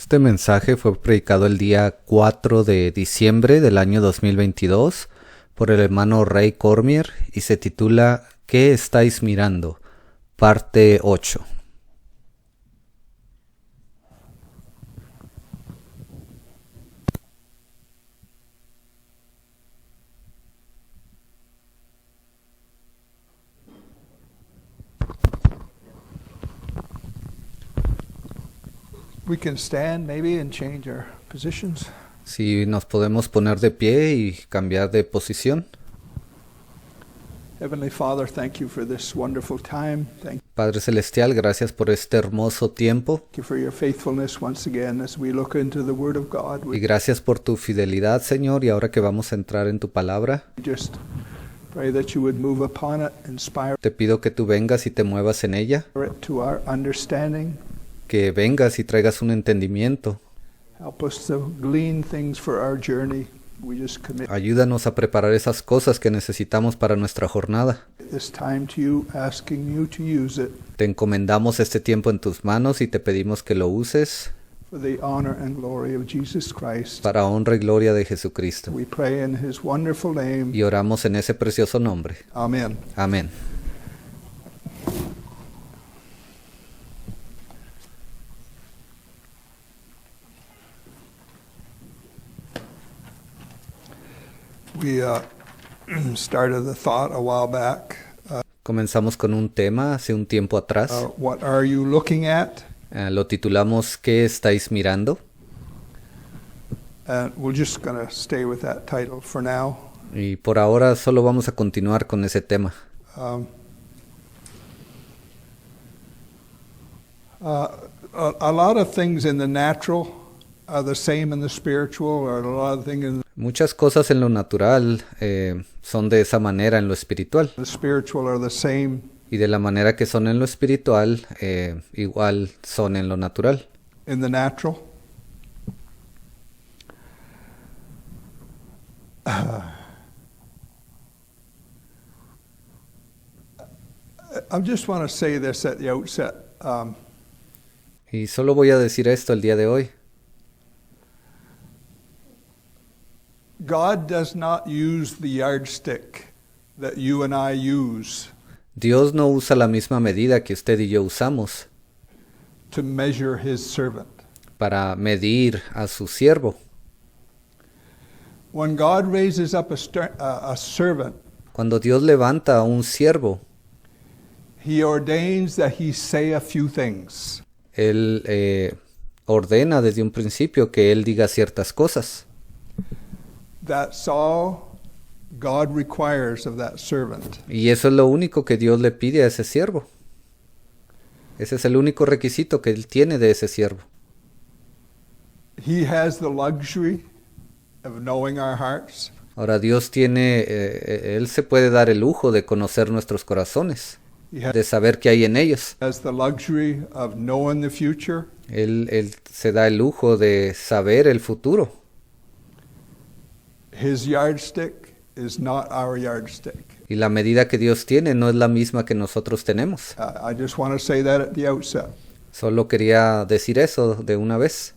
Este mensaje fue predicado el día 4 de diciembre del año 2022 por el hermano Ray Cormier y se titula ¿Qué estáis mirando? Parte 8. We can stand maybe and change our positions. Si nos podemos poner de pie y cambiar de posición. Heavenly Father, thank you for this wonderful time. Thank Padre Celestial, gracias por este hermoso tiempo you for your faithfulness once again as we look into the Word of God. y We gracias por tu fidelidad, Señor, y ahora que vamos a entrar en tu palabra, just pray that you would move upon it, inspire te pido que tú vengas y te muevas en ella, it to our understanding. que vengas y traigas un entendimiento. Help us to glean things for our journey. We just commit Ayúdanos a preparar esas cosas que necesitamos para nuestra jornada. this time to you, asking you to use it Te encomendamos este tiempo en tus manos y te pedimos que lo uses for the honor and glory of Jesus Christ. para honra y gloria de Jesucristo. We pray in His wonderful name. Y oramos en ese precioso nombre. Amen. Amén. We started the thought a while back. Comenzamos con un tema hace un tiempo atrás. What are you looking at? Lo titulamos ¿Qué estáis mirando? And we're just going to stay with that title for now. Y por ahora solo vamos a continuar con ese tema. A lot of things in the natural are the same in the spiritual, or a lot of things in Muchas cosas en lo natural son de esa manera en lo espiritual. the spiritual are the same Y de la manera que son en lo espiritual, igual son en lo natural. in the natural. I just want to say this at the outset. Y solo voy a decir esto el día de hoy. God does not use the yardstick that you and I use Dios no usa la misma medida que usted y yo usamos to measure His servant. para medir a su siervo. When God raises up a servant, Cuando Dios levanta a un siervo, He ordains that he say a few things. Él ordena desde un principio que Él diga ciertas cosas. That's all God requires of that servant. Y eso es lo único que Dios le pide a ese siervo. Ese es el único requisito que Él tiene de ese siervo. He has the luxury of knowing our hearts. Ahora Dios tiene, Él se puede dar el lujo de conocer nuestros corazones, He de saber qué hay en ellos. has the luxury of knowing the future. Él se da el lujo de saber el futuro. His yardstick is not our yardstick. Y la medida que Dios tiene no es la misma que nosotros tenemos. I just want to say that at the outset. Solo quería decir eso de una vez.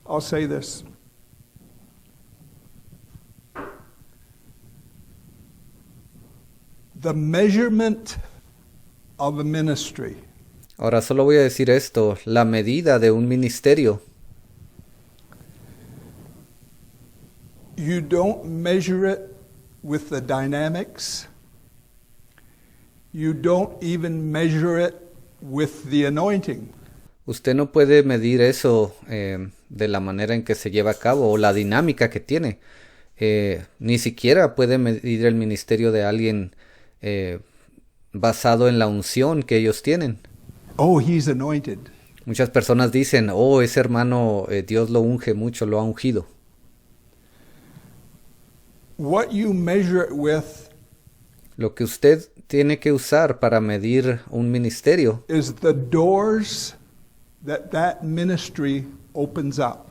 I'll say this. The measurement of a ministry Ahora solo voy a decir esto, la medida de un ministerio, you don't measure it with the dynamics. You don't even measure it with the anointing. usted no puede medir eso de la manera en que se lleva a cabo o la dinámica que tiene. Ni siquiera puede medir el ministerio de alguien basado en la unción que ellos tienen. Oh, he's anointed. Muchas personas dicen, oh, ese hermano Dios lo unge mucho, lo ha ungido. What you measure it with Lo que usted tiene que usar para medir un ministerio is the doors that ministry opens up.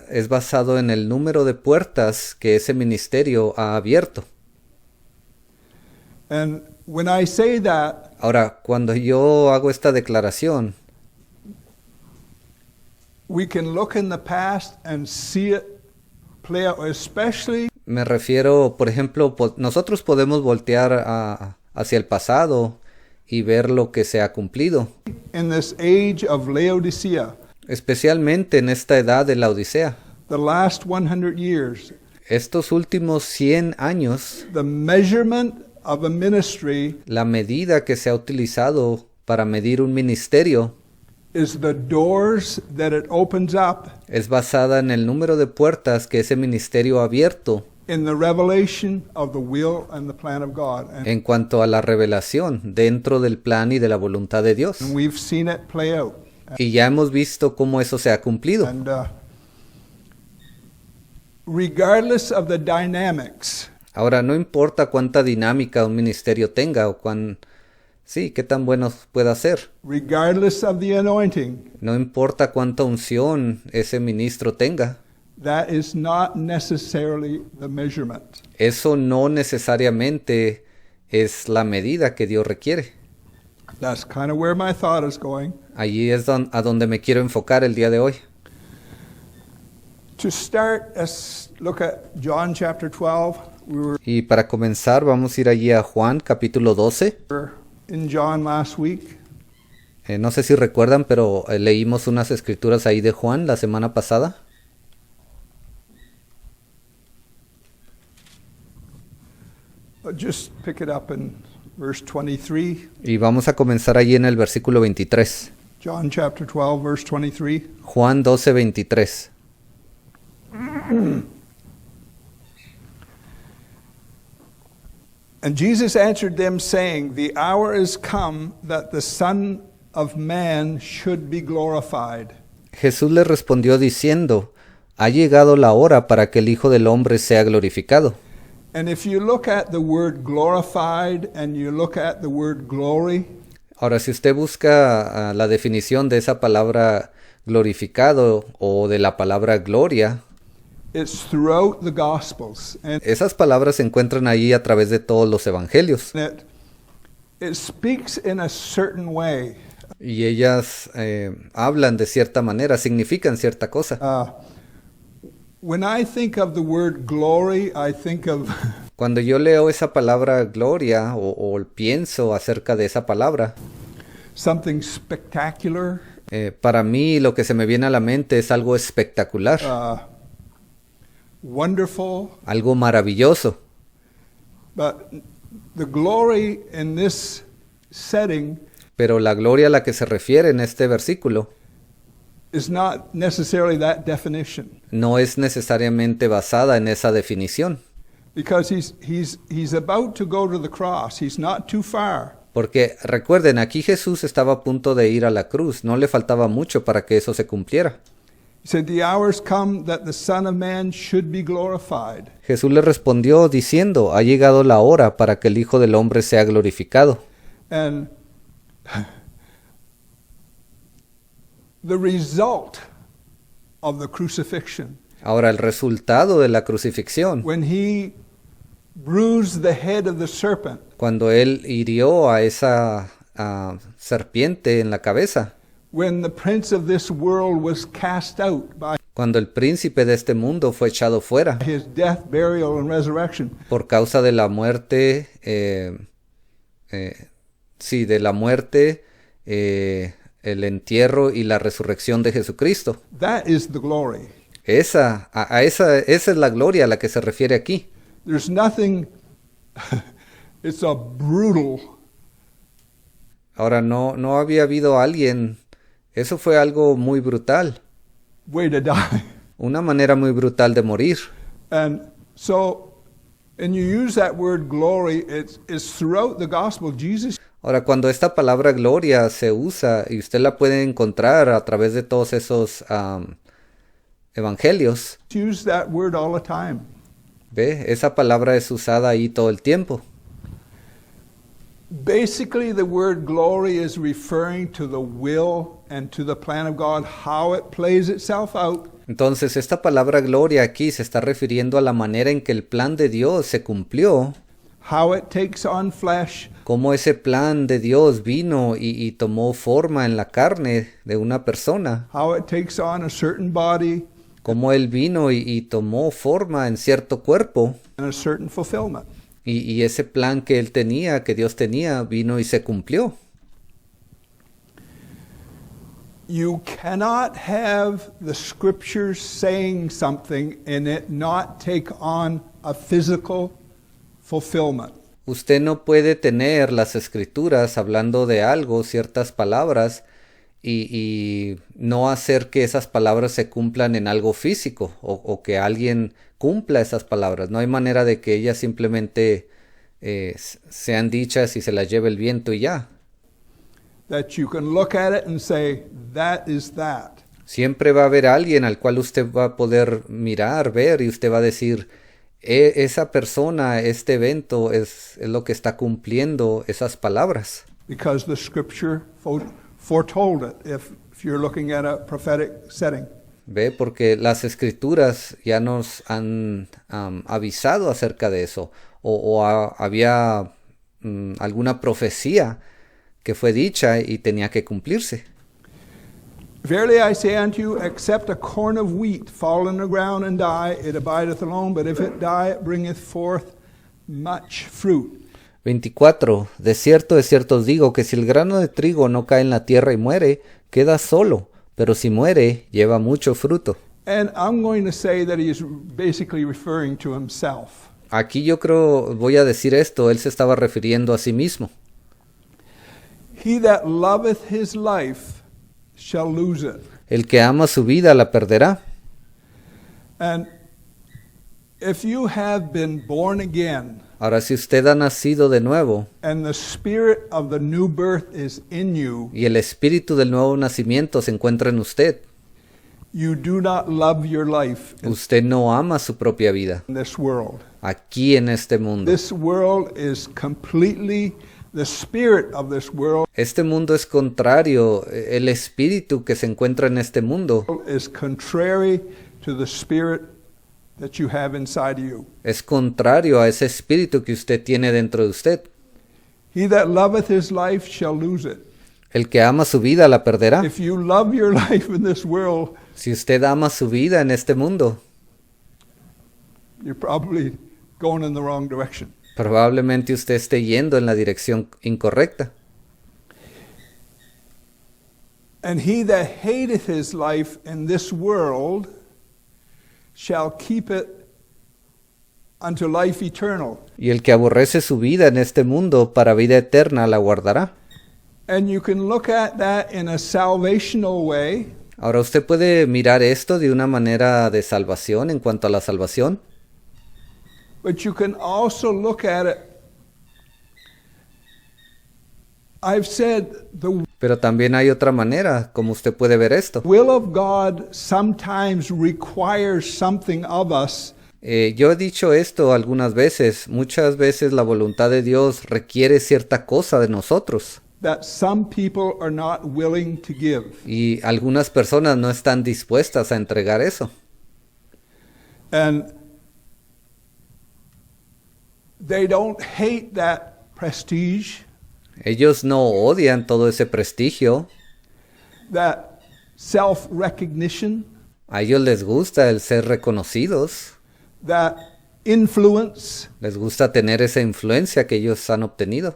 es basado en el número de puertas que ese ministerio ha abierto. And when I say that, Ahora, cuando yo hago esta declaración, we can look in the past and see it play out, especially me refiero, por ejemplo, nosotros podemos voltear hacia el pasado y ver lo que se ha cumplido, in this age of Laodicea, especialmente en esta edad de la Odisea. the last 100 years. Estos últimos 100 años, The measurement of a ministry la medida que se ha utilizado para medir un ministerio is the doors that it opens up es basada en el número de puertas que ese ministerio ha abierto in the revelation of the will and the plan of God. And en cuanto a la revelación dentro del plan y de la voluntad de Dios. we've seen it play out. Y ya hemos visto cómo eso se ha cumplido. And regardless of the dynamics, Ahora, no importa cuánta dinámica un ministerio tenga o qué tan bueno pueda ser. regardless of the anointing, No importa cuánta unción ese ministro tenga. that is not necessarily the measurement. Eso no necesariamente es la medida que Dios requiere. That's kind of where my thought is going. Allí es a donde me quiero enfocar el día de hoy. To start, let's look at John chapter 12. We were Y para comenzar vamos a ir allí a Juan capítulo 12. in John last week. No sé si recuerdan, pero leímos unas escrituras ahí de Juan la semana pasada. Just pick it up in verse 23. Y vamos a comenzar allí en el versículo 23. John chapter 12, verse 23. Juan 12, 23. And Jesus answered them, saying, the hour is come that the Son of Man should be glorified. Jesús le respondió diciendo, ha llegado la hora para que el Hijo del Hombre sea glorificado. And if you look at the word glorified and you look at the word glory, Ahora, si usted busca la definición de esa palabra glorificado o de la palabra gloria, it's throughout the Gospels. And esas palabras se encuentran ahí a través de todos los evangelios. it speaks in a certain way. Y ellas hablan de cierta manera, significan cierta cosa. When I think of the word glory, I think of Cuando yo leo esa palabra gloria o pienso acerca de esa palabra, something spectacular, para mí lo que se me viene a la mente es algo espectacular, wonderful. algo maravilloso. But the glory in this setting Pero la gloria a la que se refiere en este versículo is not necessarily that definition, no es necesariamente basada en esa definición. because he's about to go to the cross. He's not too far. Porque recuerden, aquí Jesús estaba a punto de ir a la cruz, no le faltaba mucho para que eso se cumpliera. He said, the hours come that the Son of Man should be glorified. Jesús le respondió diciendo, ha llegado la hora para que el Hijo del Hombre sea glorificado. And the result of the crucifixion, Ahora, el resultado de la crucifixión, when he bruised the head of the serpent, cuando él hirió a esa serpiente en la cabeza, when the prince of this world was cast out by cuando el príncipe de este mundo fue echado fuera his death, burial, and resurrection, por causa de la muerte, de la muerte, el entierro y la resurrección de Jesucristo. that is the glory. Esa es la gloria a la que se refiere aquí. There's nothing, it's a brutal, Ahora, no había habido alguien, eso fue algo muy brutal, way to die. una manera muy brutal de morir. And so, and you use that word glory, it's throughout the gospel. Jesus Ahora, cuando esta palabra gloria se usa, y usted la puede encontrar a través de todos esos evangelios, used that word all the time. ¿ve? Esa palabra es usada ahí todo el tiempo. Basically, the word glory is referring to the will and to the plan of God, how it plays itself out. Entonces, esta palabra gloria aquí se está refiriendo a la manera en que el plan de Dios se cumplió, how it takes on flesh, cómo ese plan de Dios vino y tomó forma en la carne de una persona, how it takes on a certain body cómo Él vino y tomó forma en cierto cuerpo, and a certain fulfillment. y ese plan que Él tenía, que Dios tenía, vino y se cumplió. You cannot have the scriptures saying something and it not take on a physical fulfillment. Usted no puede tener las escrituras hablando de algo, ciertas palabras, y no hacer que esas palabras se cumplan en algo físico o que alguien cumpla esas palabras. No hay manera de que ellas simplemente sean dichas y se las lleve el viento y ya. That you can look at it and say, that is that. Siempre va a haber alguien al cual usted va a poder mirar, ver, y usted va a decir, esa persona, este evento es lo que está cumpliendo esas palabras. Because the scripture foretold it if you're looking at a prophetic setting. ¿Ve? Porque las escrituras ya nos han avisado acerca de eso. Había alguna profecía que fue dicha y tenía que cumplirse. Verily I say unto you, except a corn of wheat fall in the ground and die, it abideth alone, but if it die, it bringeth forth much fruit. 24. De cierto os digo que si el grano de trigo no cae en la tierra y muere, queda solo, pero si muere, lleva mucho fruto. And I'm going to say that he is basically referring to himself. Aquí yo creo, voy a decir esto, él se estaba refiriendo a sí mismo. He that loveth his life shall lose it. El que ama su vida la perderá. And if you have been born again, Ahora, si usted ha nacido de nuevo and the spirit of the new birth is in you, y el espíritu del nuevo nacimiento se encuentra en usted, you do not love your life usted no ama su propia vida in this world. aquí en este mundo. This world is completely, the spirit of this world Este mundo es contrario, el espíritu que se encuentra en este mundo is contrary to the spirit that you have inside of you. es contrario a ese espíritu que usted tiene dentro de usted. He that loveth his life shall lose it. El que ama su vida la perderá. If you love your life in this world, Si usted ama su vida en este mundo, you're probably going in the wrong direction. probablemente usted esté yendo en la dirección incorrecta. And he that hateth his life in this world shall keep it unto life eternal. Y el que aborrece su vida en este mundo, para vida eterna la guardará. And you can look at that in a salvational way, Ahora usted puede mirar esto de una manera de salvación en cuanto a la salvación, but you can also look at it. I've said the pero también hay otra manera como usted puede ver esto. will of God sometimes requires something of us Yo he dicho esto algunas veces, muchas veces la voluntad de Dios requiere cierta cosa de nosotros that some people are not willing to give. y algunas personas no están dispuestas a entregar eso. And they don't hate that prestige, Ellos no odian todo ese prestigio, that self-recognition, a ellos les gusta el ser reconocidos, that influence, les gusta tener esa influencia que ellos han obtenido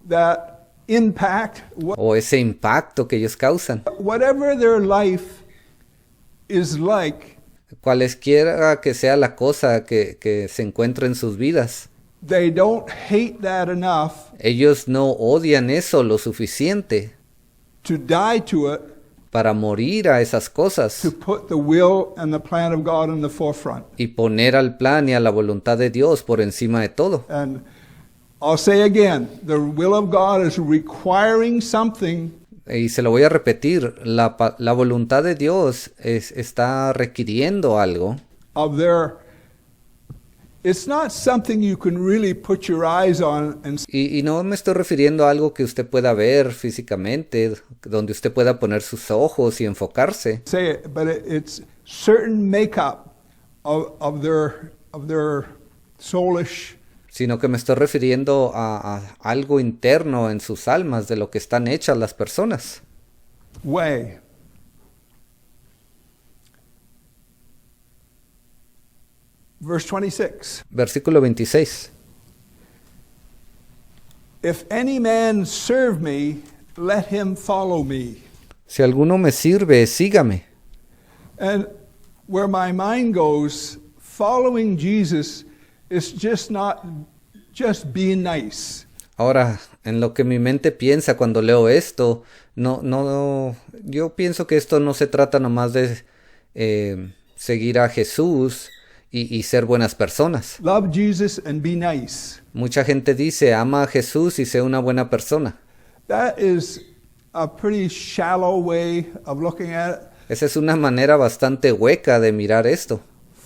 that impact, o ese impacto que ellos causan. whatever their life is like, Cualesquiera que sea la cosa que se encuentra en sus vidas, they don't hate that enough ellos no odian eso lo suficiente to die to it, para morir a esas cosas to put the will and the plan of God in the forefront. y poner al plan y a la voluntad de Dios por encima de todo. And I'll say again, the will of God is requiring something Y se lo voy a repetir, la voluntad de Dios está requiriendo algo. of their, it's not something you can really put your eyes on and Y no me estoy refiriendo a algo que usted pueda ver físicamente, donde usted pueda poner sus ojos y enfocarse, say it, but it's certain makeup of their soulish sino que me estoy refiriendo a algo interno en sus almas de lo que están hechas las personas. way. Verse 26. Versículo 26. If any man serve me, let him follow me. Si alguno me sirve, sígame. And where my mind goes, following Jesus is just not just being nice. Ahora, en lo que mi mente piensa cuando leo esto, yo pienso que esto no se trata nomás de seguir a Jesús y ser buenas personas. Love Jesus and be nice. Mucha gente dice, ama a Jesús y sé una buena persona. That is a pretty shallow way of looking at it. Esa es una manera bastante hueca de mirar esto.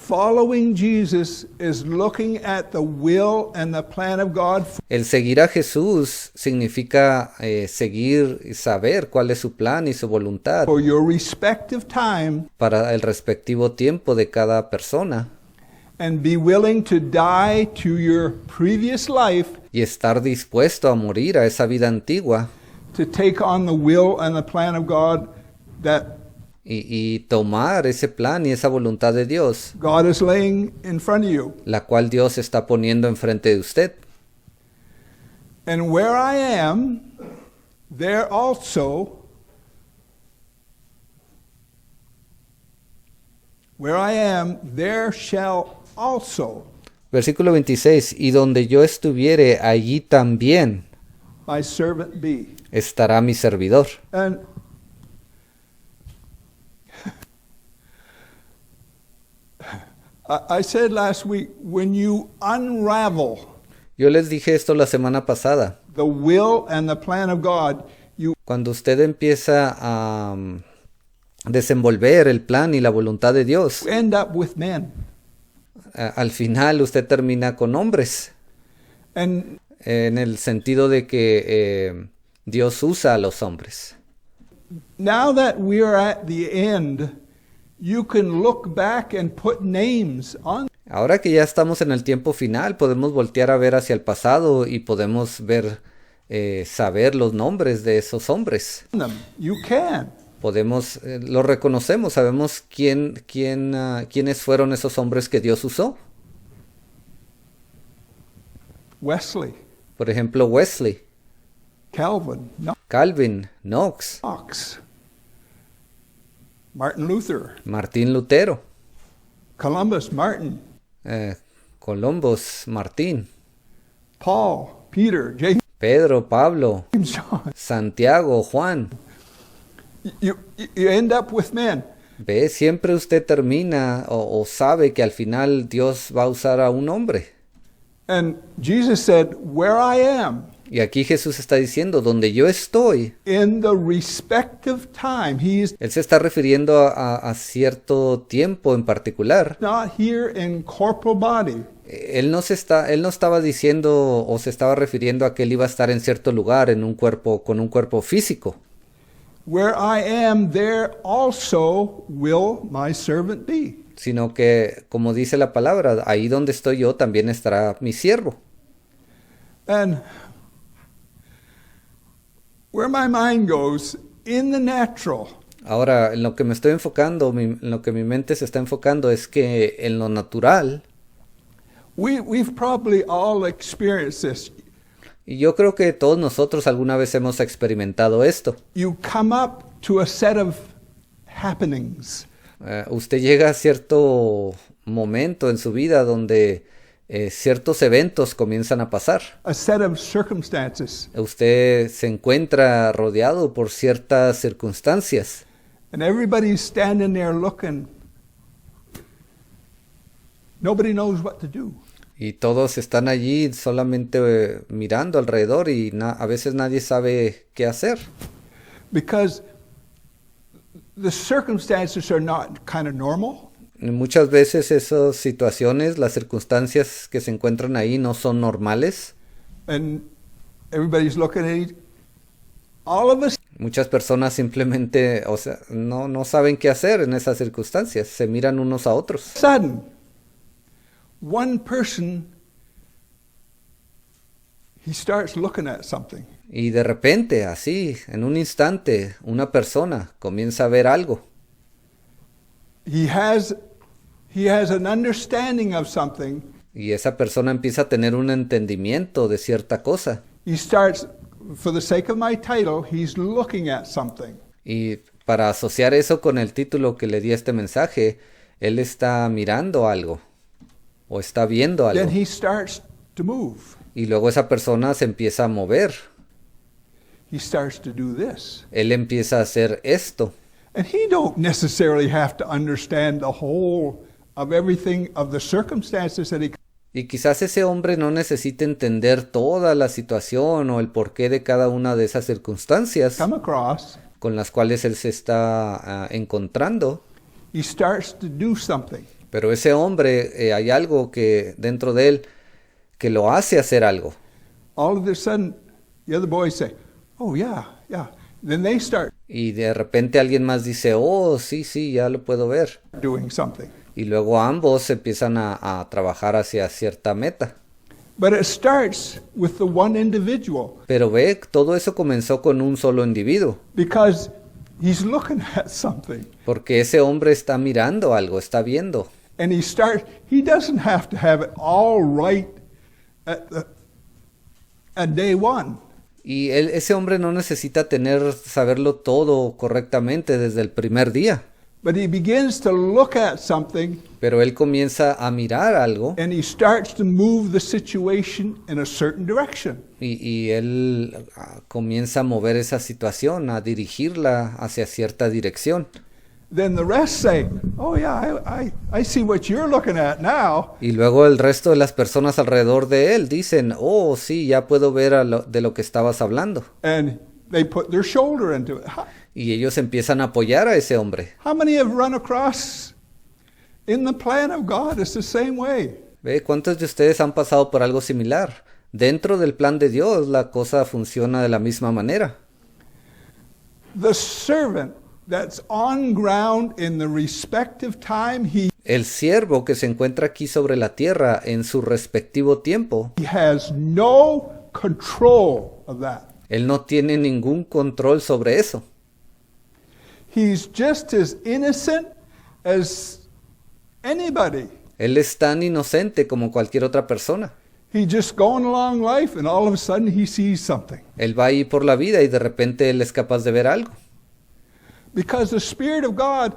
Following Jesus is looking at the will and the plan of God El seguir a Jesús significa seguir y saber cuál es su plan y su voluntad for your respective time para el respectivo tiempo de cada persona and be willing to die to your previous life y estar dispuesto a morir a esa vida antigua to take on the will and the plan of God that y tomar ese plan y esa voluntad de Dios, God is laying in front of you. la cual Dios está poniendo enfrente de usted. And where I am, there also, where I am, there shall also Versículo 26, y donde yo estuviere, allí también my servant be. estará mi servidor. And I said last week, when you unravel Yo les dije esto la semana pasada. the will and the plan of God, you Cuando usted empieza a desenvolver el plan y la voluntad de Dios, end up with men. al final usted termina con hombres, And en el sentido de que Dios usa a los hombres. now that we are at the end, you can look back and put names on Ahora que ya estamos en el tiempo final, podemos voltear a ver hacia el pasado y podemos ver, saber los nombres de esos hombres. them. You can. Podemos, los reconocemos, sabemos quiénes fueron esos hombres que Dios usó. Wesley, Por ejemplo, Wesley, Calvin, Calvin, Knox, Knox, Martin Luther, Martín Lutero, Columbus, Martin, Columbus, Martín, Paul, Peter, James, Pedro, Pablo, John. Santiago, Juan. You end up with men. Ve, siempre usted termina o sabe que al final Dios va a usar a un hombre. And Jesus said, where I am, Y aquí Jesús está diciendo, donde yo estoy, in the respective time, he is Él se está refiriendo a cierto tiempo en particular. not here in corporal body. Él no estaba diciendo o se estaba refiriendo a que él iba a estar en cierto lugar en un cuerpo, con un cuerpo físico. Where I am, there also will my servant be. Sino que, como dice la palabra, ahí donde estoy yo también estará mi siervo. And where my mind goes, in the natural, Ahora, en lo que me estoy enfocando, en lo que mi mente se está enfocando es que en lo natural, we've probably all experienced this. y yo creo que todos nosotros alguna vez hemos experimentado esto. You come up to a set of happenings, Usted llega a cierto momento en su vida donde ciertos eventos comienzan a pasar. a set of circumstances, Usted se encuentra rodeado por ciertas circunstancias and everybody's standing there looking. Nobody knows what to do. y todos están allí solamente mirando alrededor y a veces nadie sabe qué hacer. Because the circumstances are not kind of normal. Y muchas veces esas situaciones, las circunstancias que se encuentran ahí no son normales. And everybody's looking at each. All of us, Muchas personas simplemente, o sea, no saben qué hacer en esas circunstancias. Se miran unos a otros. sudden, one person he starts looking at something. Y de repente, así, en un instante, una persona comienza a ver algo. He has an understanding of something. Y esa persona empieza a tener un entendimiento de cierta cosa. He starts, for the sake of my title, he's looking at something. Y para asociar eso con el título que le di a este mensaje, él está mirando algo o está viendo algo. Then he starts to move. Y luego esa persona se empieza a mover. He starts to do this. Él empieza a hacer esto. And he don't necessarily have to understand the whole of everything of the circumstances that he. Y quizás ese hombre no necesite entender toda la situación o el porqué de cada una de esas circunstancias Come across. con las cuales él se está encontrando. He starts to do something. Pero ese hombre, hay algo que dentro de él que lo hace hacer algo. All of a sudden, the other boys say, "Oh yeah, yeah." Then they start Y de repente alguien más dice, oh, sí, ya lo puedo ver. doing something. Y luego ambos empiezan a trabajar hacia cierta meta. But it starts with the one individual Pero ve, todo eso comenzó con un solo individuo. because he's looking at something. Porque ese hombre está mirando algo, está viendo. And he doesn't have to have it all right at day one. Y ese hombre no necesita saberlo todo correctamente desde el primer día. But he begins to look at something Pero él comienza a mirar algo and he starts to move the situation in a certain direction. y él comienza a mover esa situación, a dirigirla hacia cierta dirección. Then the rest say, "Oh yeah, I see what you're looking at now." Y luego el resto de las personas alrededor de él dicen, oh, sí, ya puedo ver de lo que estabas hablando. And they put their shoulder into it. Y ellos empiezan a apoyar a ese hombre. How many have run across in the plan of God? It's the same way. ¿Ve? ¿Cuántos de ustedes han pasado por algo similar? Dentro del plan de Dios la cosa funciona de la misma manera. The servant that's on ground in the respective time, El siervo que se encuentra aquí sobre la tierra en su respectivo tiempo, he has no control of that. él no tiene ningún control sobre eso. He's just as innocent as anybody. Él es tan inocente como cualquier otra persona. He's just going along life and all of a sudden he sees something. Él va ahí por la vida y de repente él es capaz de ver algo. Because the Spirit of God,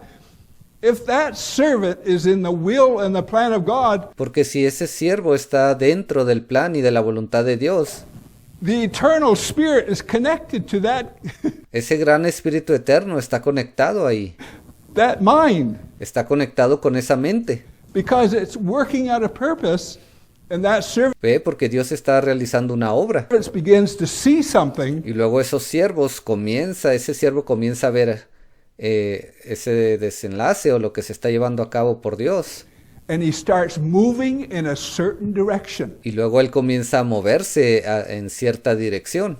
if that servant is in the will and the plan of God, Porque si ese siervo está dentro del plan y de la voluntad de Dios, the eternal Spirit is connected to that ese gran Espíritu eterno está conectado ahí. that mind, Está conectado con esa mente. because it's working out a purpose, and that servant Ve, porque Dios está realizando una obra. begins to see something, Y luego ese siervo comienza a ver ese desenlace o lo que se está llevando a cabo por Dios. and he starts moving in a certain direction. Y luego él comienza a moverse en cierta dirección.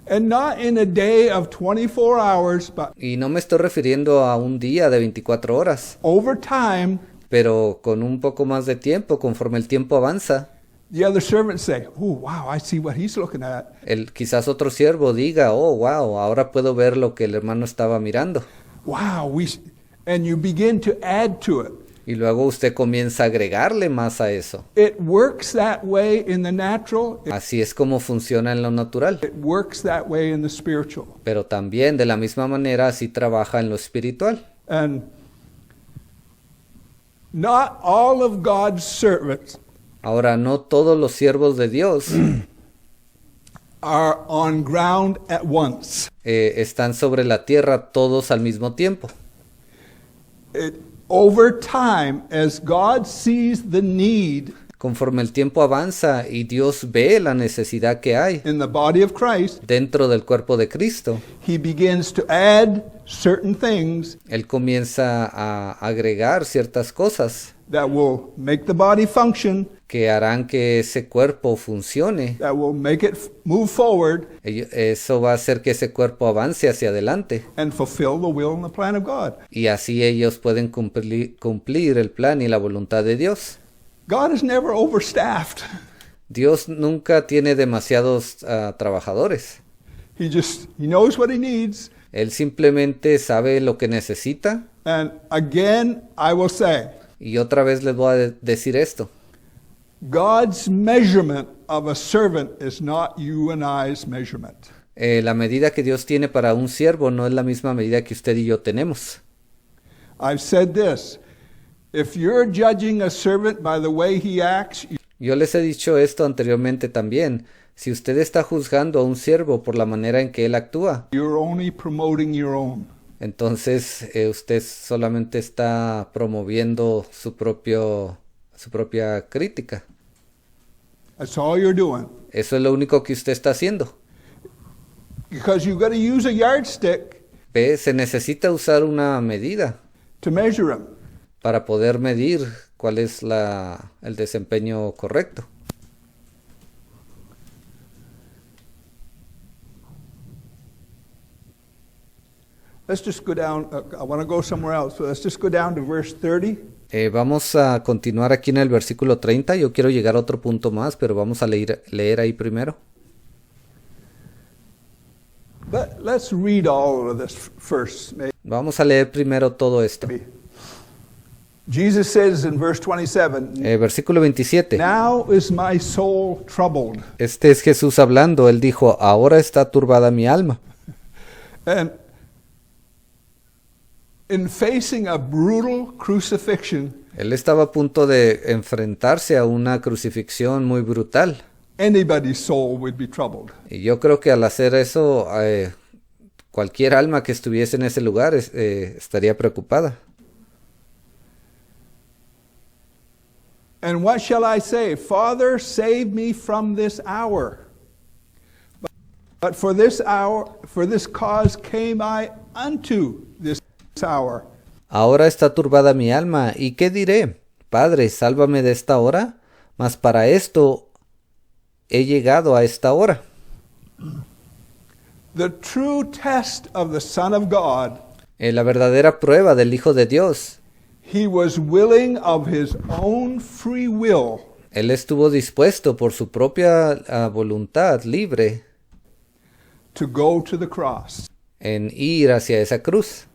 And not in a day of 24 hours, but Y no me estoy refiriendo a un día de 24 horas, over time, pero con un poco más de tiempo, conforme el tiempo avanza, the other servants say, "Oh, wow, I see what he's looking at." quizás otro siervo diga, oh, wow, ahora puedo ver lo que el hermano estaba mirando. Wow, and you begin to add to it. Y luego usted comienza a agregarle más a eso. It works that way in the natural. Así es como funciona en lo natural. It works that way in the spiritual. Pero también de la misma manera así trabaja en lo espiritual. And not all of God's servants Ahora, no todos los siervos de Dios are on ground at once. están sobre la tierra todos al mismo tiempo. Over time, as God sees the need Conforme el tiempo avanza y Dios ve la necesidad que hay in the body of Christ, dentro del cuerpo de Cristo, He begins to add certain things Él comienza a agregar ciertas cosas that will make the body function, que harán que ese cuerpo funcione. that will make it move forward Eso va a hacer que ese cuerpo avance hacia adelante. and fulfill the will and the plan of God. Y así ellos pueden cumplir el plan y la voluntad de Dios. God is never overstaffed. Dios nunca tiene demasiados trabajadores. He knows what he needs. Él simplemente sabe lo que necesita. And again, I will say, Y otra vez les voy a decir esto. God's measurement of a servant is not you and I's measurement. La medida que Dios tiene para un siervo no es la misma medida que usted y yo tenemos. I've said this. If you're judging a servant by the way he acts, Yo les he dicho esto anteriormente también. Si usted está juzgando a un siervo por la manera en que él actúa, you're only promoting your own. entonces usted solamente está promoviendo su propia crítica. That's all you're doing. Eso es lo único que usted está haciendo. Because you've got to use a yardstick ¿Ve? Se necesita usar una medida to measure him. para poder medir cuál es el desempeño correcto. Let's just go down. I want to go somewhere else. So let's just go down to verse 30. Vamos a continuar aquí en el versículo 30. Yo quiero llegar a otro punto más, pero vamos a leer ahí primero. But let's read all of this first. Vamos a leer primero todo esto. Jesus says in verse 27, Versículo 27. now is my soul troubled. Este es Jesús hablando. Él dijo, ahora está turbada mi alma. And in facing a brutal crucifixion, Él estaba a punto de enfrentarse a una crucifixión muy brutal. anybody's soul would be troubled. Y yo creo que al hacer eso, cualquier alma que estuviese en ese lugar estaría preocupada. And what shall I say? Father, save me from this hour. But for this cause came I unto this hour. Ahora está turbada mi alma, ¿y qué diré? Padre, sálvame de esta hora, mas para esto he llegado a esta hora. The true test of the Son of God, La verdadera prueba del Hijo de Dios. he was willing of his own free will Él estuvo dispuesto por su propia voluntad libre to go to the cross. en ir hacia esa cruz.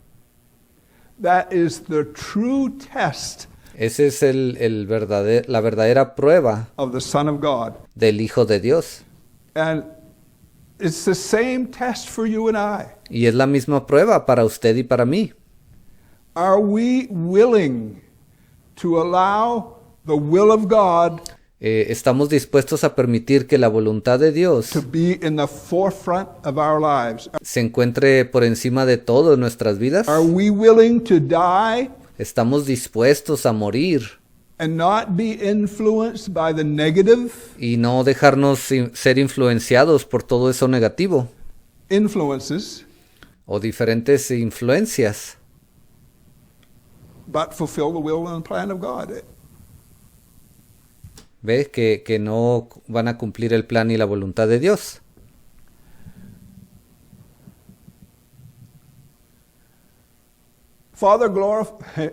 That is the true test Esa es la verdadera prueba of the Son of God. del Hijo de Dios. And it's the same test for you and I. Y es la misma prueba para usted y para mí. Are we willing to allow the will of God ¿Estamos dispuestos a permitir que la voluntad de Dios to be in the forefront of our lives? se encuentre por encima de todo en nuestras vidas? Are we willing to die ¿Estamos dispuestos a morir and not be influenced by the negative y no dejarnos ser influenciados por todo eso negativo influences, o diferentes influencias, but fulfill the will and plan of God? ¿ve? Que no van a cumplir el plan y la voluntad de Dios? Father,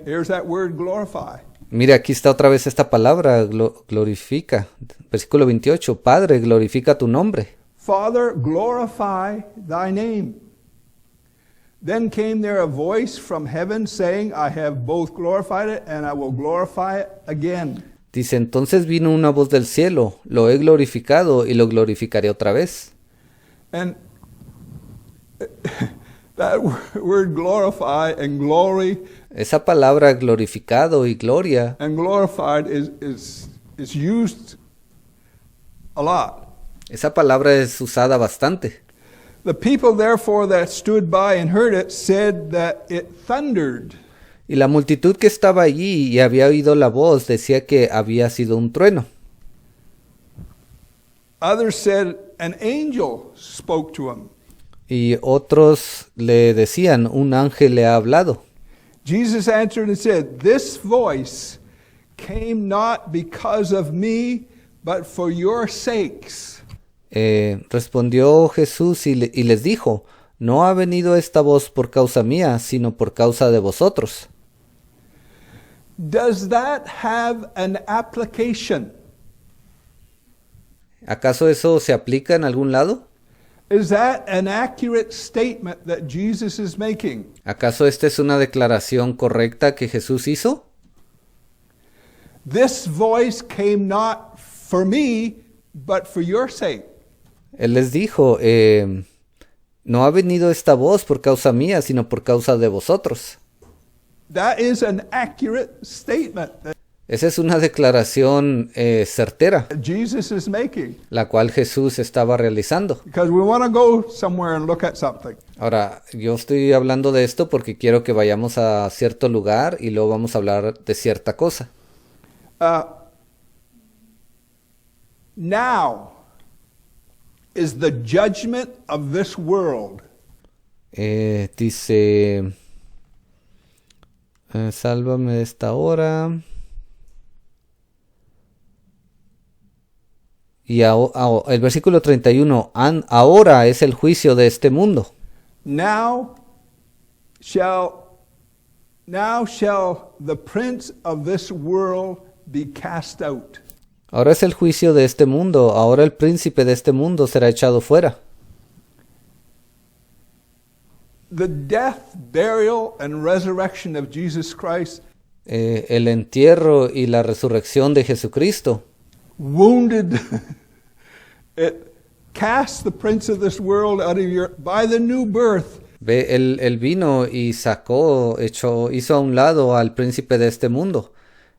here's that word, glorify. Mire, aquí está otra vez esta palabra, glorifica. Versículo 28, Padre, glorifica tu nombre. Father, glorify thy name. Then came there a voice from heaven saying, I have both glorified it and I will glorify it again. Dice, entonces vino una voz del cielo, lo he glorificado y lo glorificaré otra vez. And that word glorify and glory Esa palabra glorificado y gloria and glorified is used a lot. Esa palabra es usada bastante. The people therefore that stood by and heard it said that it thundered. Y la multitud que estaba allí y había oído la voz decía que había sido un trueno. Others said an angel spoke to him. Y otros le decían, un ángel le ha hablado. Jesus answered and said, this voice came not because of me, but for your sakes. Respondió Jesús y les dijo, no ha venido esta voz por causa mía, sino por causa de vosotros. Does that have an application? ¿Acaso eso se aplica en algún lado? Is that an accurate statement that Jesus is making? ¿Acaso esta es una declaración correcta que Jesús hizo? This voice came not for me, but for your sake. Él les dijo, no ha venido esta voz por causa mía, sino por causa de vosotros. That is an accurate statement that Esa es una declaración certera, Jesus is making. la cual Jesús estaba realizando. Because we want to go somewhere and look at something. Ahora, yo estoy hablando de esto porque quiero que vayamos a cierto lugar y luego vamos a hablar de cierta cosa. Now is the judgment of this world. Dice, sálvame de esta hora. Y el versículo 31, ahora es el juicio de este mundo. Now shall the prince of this world be cast out. Ahora es el juicio de este mundo, ahora el príncipe de este mundo será echado fuera. The death, burial, and resurrection of Jesus Christ El entierro y la resurrección de Jesucristo wounded, it cast the prince of this world out of your, by the new birth. Ve, él vino y hizo a un lado al príncipe de este mundo.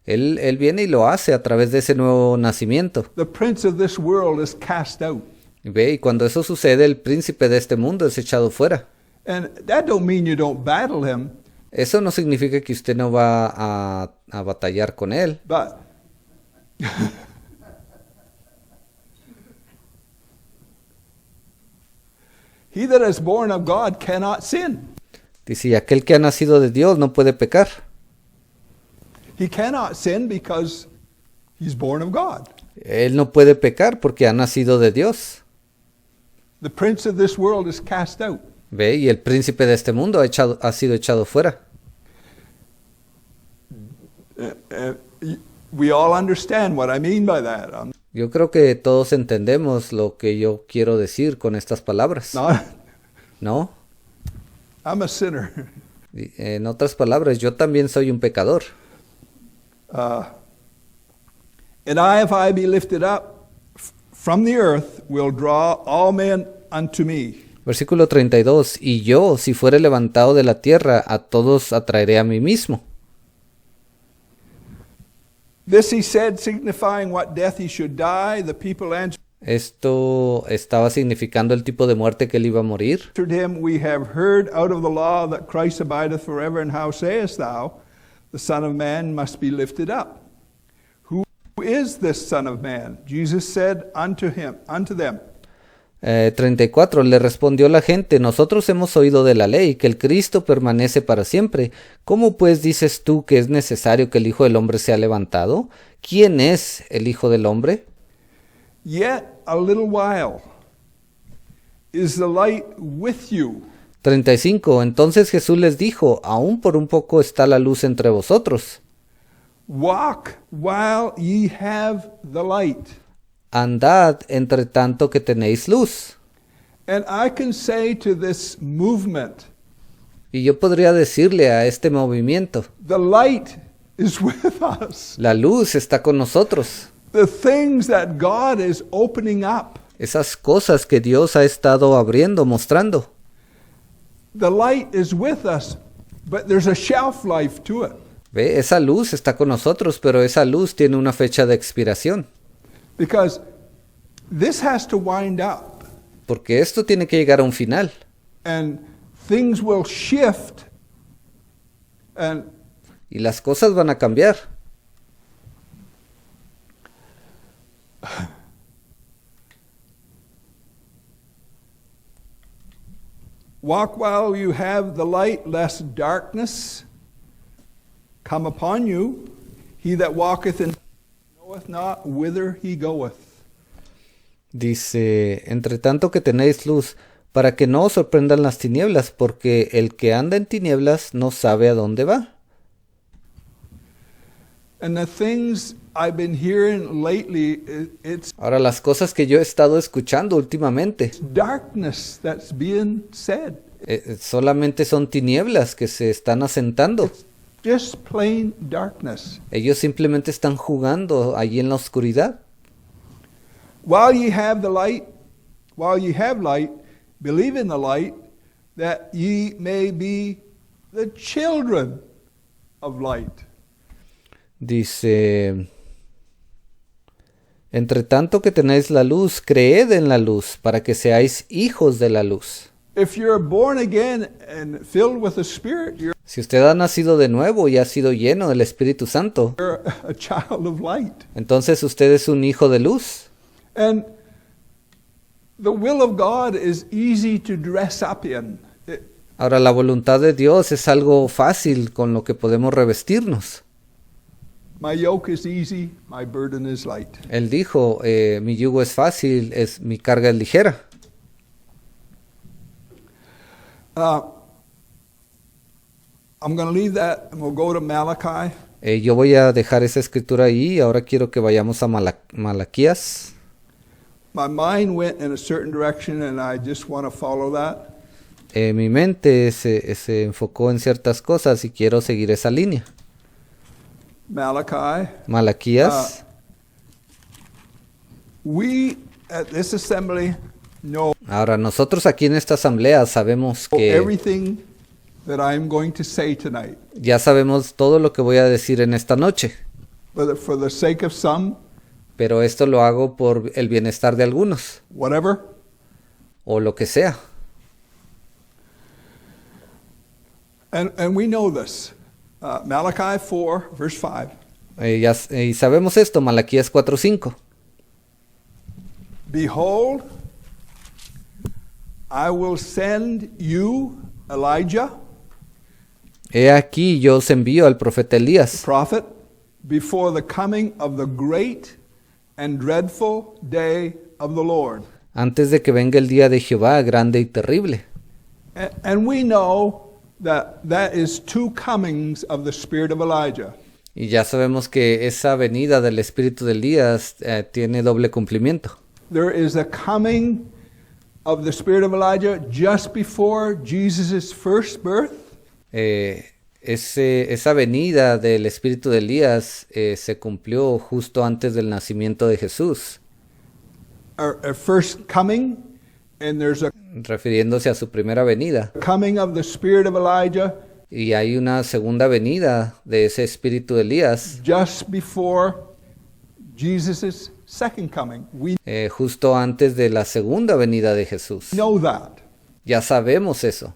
Él viene y lo hace a través de ese nuevo nacimiento. The prince of this world is cast out. Ve, y cuando eso sucede, el príncipe de este mundo es echado fuera. And that don't mean you don't battle him, Eso no significa que usted no va a batallar con él. but he that is born of God cannot sin. Dice, y aquel que ha nacido de Dios no puede pecar. He cannot sin because he's born of God. Él no puede pecar porque ha nacido de Dios. The prince of this world is cast out. Ve, y el príncipe de este mundo ha sido echado fuera. We all understand what I mean by that. Yo creo que todos entendemos lo que yo quiero decir con estas palabras, ¿no? I'm a sinner. En otras palabras, yo también soy un pecador. And if I be lifted up from the earth, will draw all men unto me. Versículo 32, y yo, si fuere levantado de la tierra, a todos atraeré a mí mismo. This he said, signifying what death he should die. The people answered Esto estaba significando el tipo de muerte que él iba a morir. him, We have heard out of the law that Christ abideth forever, and how sayest thou, the Son of Man must be lifted up? Who is this Son of Man? Jesus said unto them, 34, le respondió la gente, nosotros hemos oído de la ley, que el Cristo permanece para siempre. ¿Cómo pues dices tú que es necesario que el Hijo del Hombre sea levantado? ¿Quién es el Hijo del Hombre? Yet a little while is the light with you. 35, entonces Jesús les dijo, aún por un poco está la luz entre vosotros. Walk while ye have the light. Andad entre tanto que tenéis luz. And I can say to this movement, Y yo podría decirle a este movimiento, the light is with us. la luz está con nosotros. The things that God is opening up, Esas cosas que Dios ha estado abriendo, mostrando. the light is with us, but there's a shelf life to it. Ve, esa luz está con nosotros, pero esa luz tiene una fecha de expiración. Because this has to wind up, Porque esto tiene que llegar a un final. and things will shift, and Y las cosas van a cambiar. walk while you have the light, lest darkness come upon you. He that walketh in knoweth not whither he goeth. Dice, entre tanto que tenéis luz, para que no os sorprendan las tinieblas, porque el que anda en tinieblas no sabe a dónde va. And the things I've been hearing lately, it's Ahora, las cosas que yo he estado escuchando últimamente darkness that's being said. solamente son tinieblas que se están asentando. It's just plain darkness. Ellos simplemente están jugando allí en la oscuridad. While ye have light, believe in the light, that ye may be the children of light. Dice, entre tanto que tenéis la luz, creed en la luz, para que seáis hijos de la luz. If you're born again and filled with the Spirit, Si usted ha nacido de nuevo y ha sido lleno del Espíritu Santo, you're a child of light. entonces usted es un hijo de luz. And the will of God is easy to dress up in. Ahora, la voluntad de Dios es algo fácil con lo que podemos revestirnos. My yoke is easy, my burden is light. Él dijo, mi yugo es fácil, mi carga es ligera. I'm going to leave that and we'll go to Malachi. Yo voy a dejar esa escritura ahí y ahora quiero que vayamos a Malaquías. My mind went in a certain direction and I just want to follow that. Mi mente se enfocó en ciertas cosas y quiero seguir esa línea. Malaquías. We at this assembly know Ahora, nosotros aquí en esta asamblea sabemos que everything that I'm going to say tonight. ya sabemos todo lo que voy a decir en esta noche, Whether for the sake of some, pero esto lo hago por el bienestar de algunos, whatever. o lo que sea. And we know this. Malachi 4, verse 5. Y sabemos esto, Malaquías 4:5. Behold, I will send you Elijah, He aquí yo os envío al profeta Elías, prophet, before the coming of the great and dreadful day of the Lord. antes de que venga el día de Jehová grande y terrible. And we know that is two comings of the spirit of Elijah. Y ya sabemos que esa venida del espíritu de Elías tiene doble cumplimiento. There is a coming of the spirit of Elijah just before Jesus' first birth. Esa venida del espíritu de Elías se cumplió justo antes del nacimiento de Jesús, A first coming, and there's a refiriéndose a su primera venida. coming of the spirit of Elijah Y hay una segunda venida de ese espíritu de Elías just before Jesus' second coming. We justo antes de la segunda venida de Jesús. know that. Ya sabemos eso.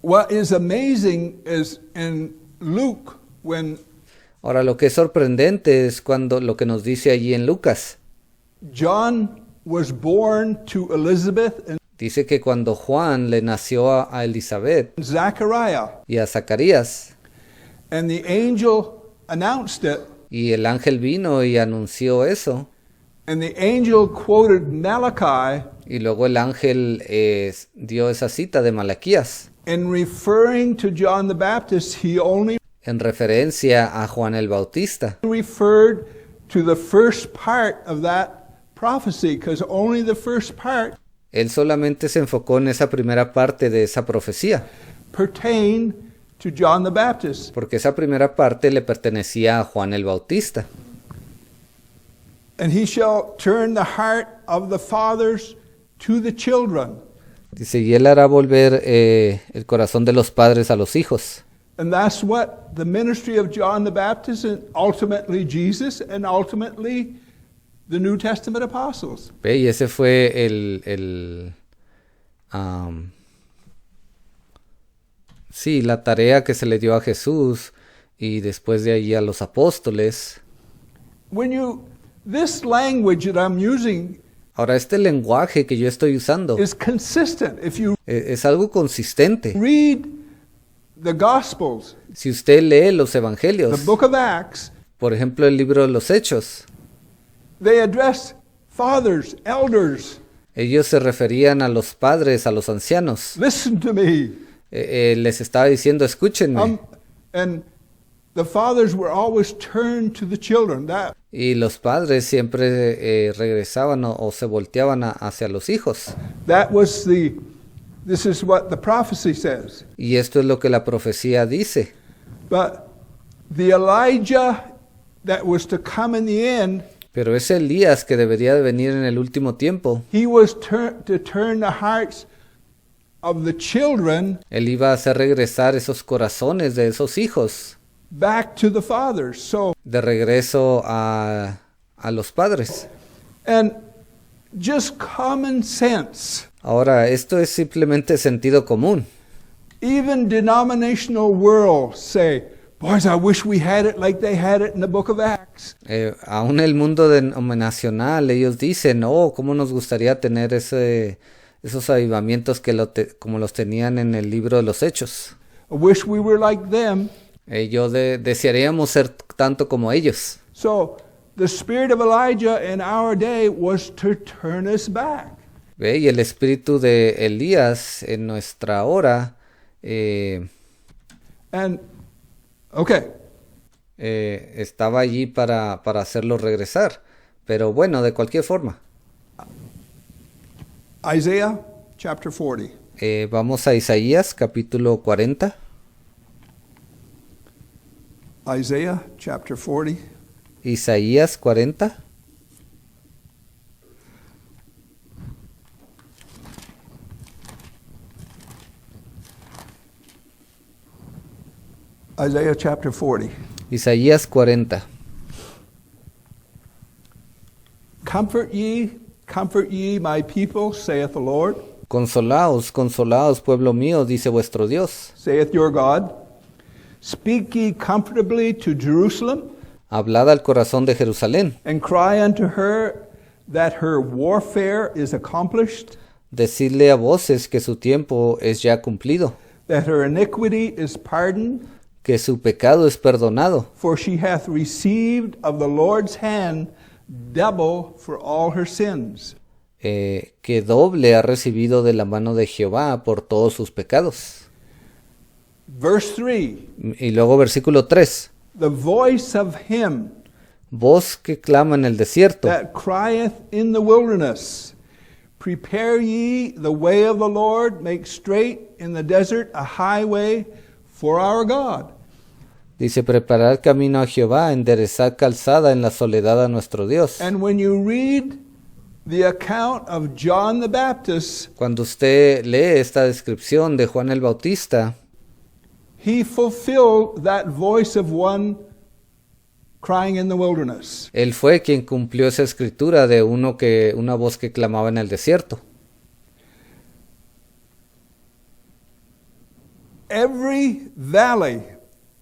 What is amazing is in Luke, when Ahora, lo que es sorprendente es cuando lo que nos dice allí en Lucas. John was born to Elizabeth and Dice que cuando Juan le nació a Elizabeth Zachariah, y a Zacarías, and the angel announced it, y el ángel vino y anunció eso, and the angel quoted Malachi y luego el ángel dio esa cita de Malaquías, in referring to John the Baptist. He only en referencia a Juan el Bautista. referred to the first part of that prophecy, because only the first part Él solamente se enfocó en esa primera parte de esa profecía, pertained to John the Baptist. porque esa primera parte le pertenecía a Juan el Bautista. And he shall turn the heart of the fathers to the children, Dice, y él hará volver el corazón de los padres a los hijos. and that's what the ministry of John the Baptist and ultimately Jesus and ultimately the New Testament apostles. Ve, y ese fue sí, la tarea que se le dio a Jesús y después de ahí a los apóstoles. This language that I'm using Ahora, este lenguaje que yo estoy usando is consistent. If you es algo consistente. read the Gospels, Si usted lee los the evangelios, book of Acts, por ejemplo el libro de los Hechos, they address fathers, elders. ellos se referían a los padres, a los ancianos. Listen to me. Les estaba diciendo, escúchenme. And the fathers were always turned to the children. Y los padres siempre regresaban o se volteaban hacia los hijos. This is what the prophecy says. Y esto es lo que la profecía dice. But the Elijah that was to come in the end, pero ese Elías que debería de venir en el último tiempo, he was to turn the hearts of the children, él iba a hacer regresar esos corazones de esos hijos back to the fathers. So, de regreso a los padres. And just common sense. Ahora, esto es simplemente sentido común. Even denominational worlds say, boys, I wish we had it like they had it in the book of Acts. Aún el mundo denominacional, ellos dicen, cómo nos gustaría tener esos avivamientos como los tenían en el libro de los Hechos. I wish we were like them. Desearíamos ser tanto como ellos. So, the spirit of Elijah in our day was to turn us back. Y el espíritu de Elías en nuestra hora estaba allí para hacerlo regresar. Pero bueno, de cualquier forma. Isaiah chapter 40. Vamos a Isaías capítulo 40. Isaiah chapter 40. Isaías 40. Isaiah chapter 40. Isaías 40. Comfort ye, my people, saith the Lord. Consolaos, consolaos, pueblo mío, dice vuestro Dios. Saith your God. Speak ye comfortably to Jerusalem. Hablad al corazón de Jerusalén. And cry unto her that her warfare is accomplished. Decidle a voces que su tiempo es ya cumplido. That her iniquity is pardoned. Que su pecado es perdonado. For she hath received of the Lord's hand double for all her sins. Que doble ha recibido de la mano de Jehová por todos sus pecados. Verse 3. Y luego versículo 3. The voice of him voz que clama en el desierto. That crieth in the wilderness. Prepare ye the way of the Lord, make straight in the desert a highway for our God. Dice, preparad camino a Jehová, enderezad calzada en la soledad a nuestro Dios. And when you read the account of John the Baptist, cuando usted lee esta descripción de Juan el Bautista, he fulfilled that voice of one crying in the wilderness. Él fue quien cumplió esa escritura de una voz que clamaba en el desierto. Every valley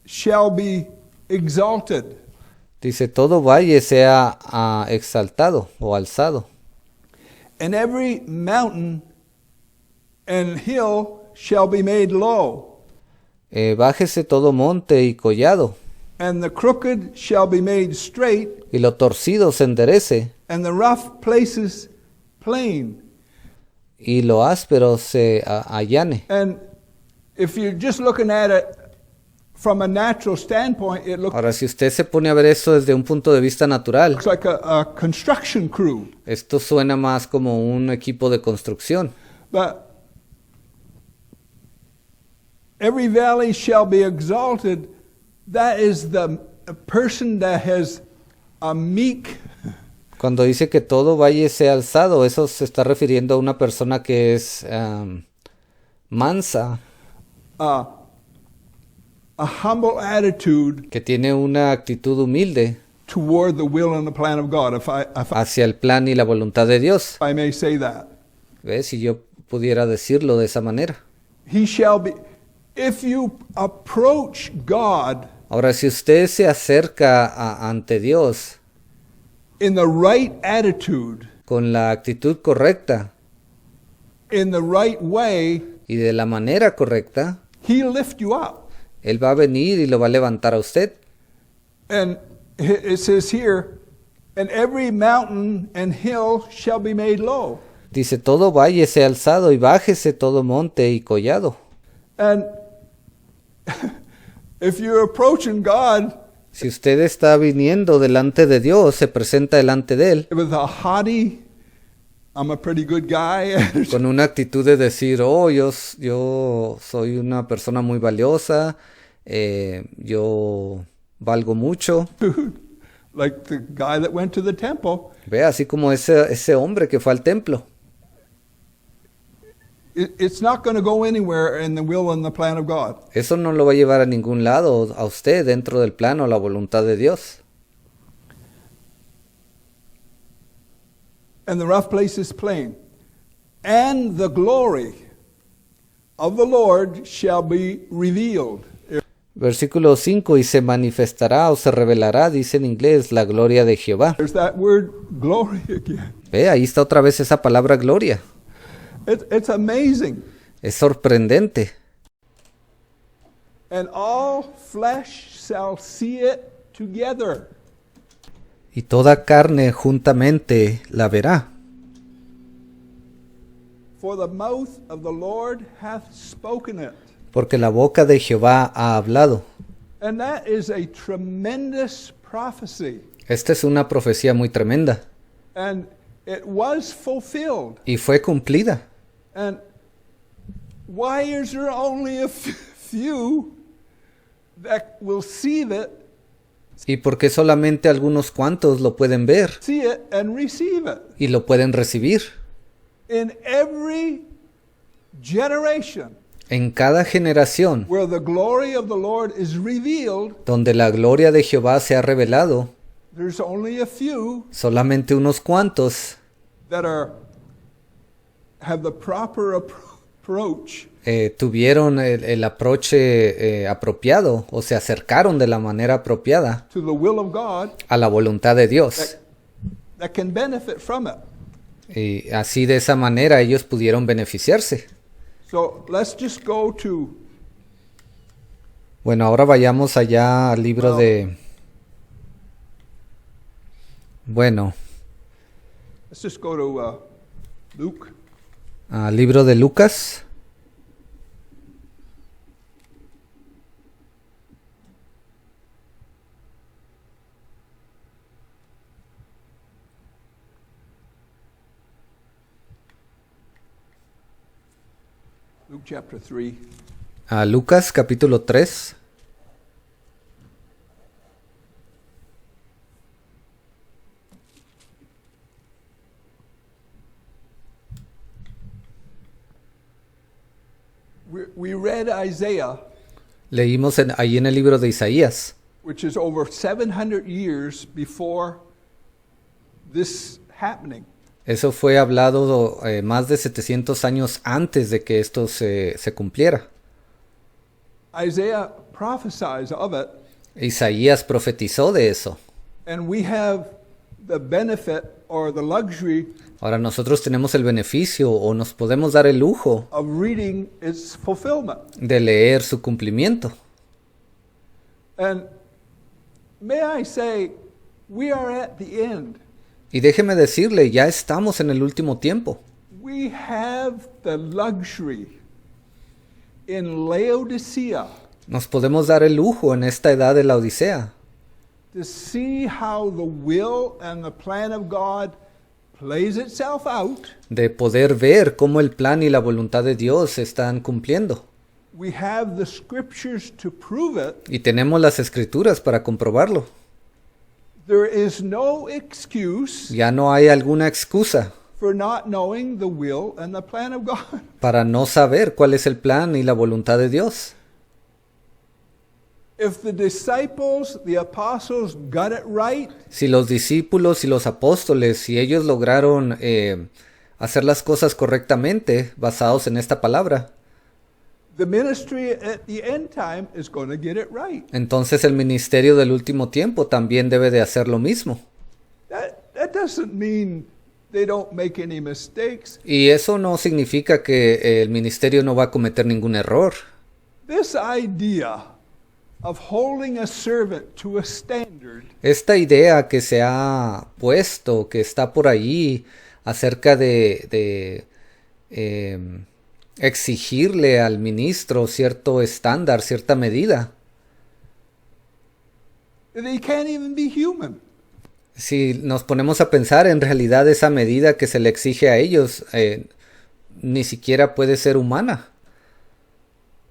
shall be exalted. Dice, todo valle sea exaltado o alzado. And every mountain and hill shall be made low. Bájese todo monte y collado. And the crooked shall be made straight. Y lo torcido se enderece. And the rough places plain. Y lo áspero se allane. And if you're just looking at it from a natural standpoint, it looks. Ahora, si usted se pone a ver eso desde un punto de vista natural, looks like a construction crew. Esto suena más como un equipo de construcción. But every valley shall be exalted. That is the person that has a meek. Cuando dice que todo valle sea alzado, eso se está refiriendo a una persona que es mansa. A humble attitude que tiene una actitud humilde toward the will and the plan of God. Hacia el plan y la voluntad de Dios. If I may say that. ¿Ves? Si yo pudiera decirlo de esa manera. He shall be. If you approach God. Ahora, si usted se acerca ante Dios. In the right attitude. Con la actitud correcta. In the right way. Y de la manera correcta. He'll lift you up. Él va a venir y lo va a levantar a usted. And it says here, and every mountain and hill shall be made low. Dice, todo valle sea alzado y bájese todo monte y collado. And If you're approaching God Si usted está viniendo delante de Dios, se presenta delante de Él with a haughty, I'm a pretty good guy, con una actitud de decir, oh, yo soy una persona muy valiosa, yo valgo mucho. like the guy that went to the temple, Ve, así como ese hombre que fue al templo. it's not going to go anywhere in the will and the plan of God. Eso no lo va a llevar a ningún lado a usted dentro del plano o la voluntad de Dios. And the rough place is plain. And the glory of the Lord shall be revealed. Versículo 5, y se manifestará o se revelará, dice en inglés, la gloria de Jehová. There's that word glory again. Ve, ahí está otra vez esa palabra gloria. It's amazing. Es sorprendente. And all flesh shall see it together. Y toda carne juntamente la verá. For the mouth of the Lord hath spoken it. Porque la boca de Jehová ha hablado. And that is a tremendous prophecy. Esta es una profecía muy tremenda. And it was fulfilled. Y fue cumplida. And why is there only a few that will see it, Y porque solamente algunos cuantos lo pueden ver see it and receive it? y lo pueden recibir. In every generation En cada generación where the glory of the Lord is revealed, donde la gloria de Jehová se ha revelado, there's only a few solamente unos cuantos that have the proper approach tuvieron el aproche apropiado o se acercaron de la manera apropiada to the will of God a la voluntad de Dios. that can benefit from it. Y así de esa manera ellos pudieron beneficiarse. So let's just go to Bueno, ahora vayamos allá al libro de... Bueno, let's just go to Luke. al libro de Lucas. Luke chapter 3. A Lucas capítulo 3. We read Isaiah, Leímos ahí en el libro de Isaías, which is over 700 years before this happening. eso fue hablado más de 700 años antes de que esto se cumpliera. Isaiah prophesies of it, Isaías profetizó de eso. and we have the benefit or the luxury Ahora nosotros tenemos el beneficio o nos podemos dar el lujo of reading its fulfillment. de leer su cumplimiento. And may I say, we are at the end. Y déjeme decirle, ya estamos en el último tiempo. We have the luxury in Laodicea Nos podemos dar el lujo en esta edad de la Odisea to see how the will and the plan of God plays itself out. de poder ver cómo el plan y la voluntad de Dios se están cumpliendo. We have the scriptures to prove it. Y tenemos las escrituras para comprobarlo. There is no excuse Ya no hay alguna excusa for not knowing the will and the plan of God. para no saber cuál es el plan y la voluntad de Dios. If the disciples, the apostles got it right, Si los discípulos y los apóstoles, si ellos lograron hacer las cosas correctamente basados en esta palabra, the ministry at the end time is going to get it right. entonces el ministerio del último tiempo también debe de hacer lo mismo. That doesn't mean they don't make any mistakes. Y eso no significa que el ministerio no va a cometer ningún error. This idea of holding a servant to a standard Esta idea que se ha puesto, que está por allí, acerca de exigirle al ministro cierto estándar, cierta medida, They can't even be human. Si nos ponemos a pensar, en realidad esa medida que se le exige a ellos ni siquiera puede ser humana.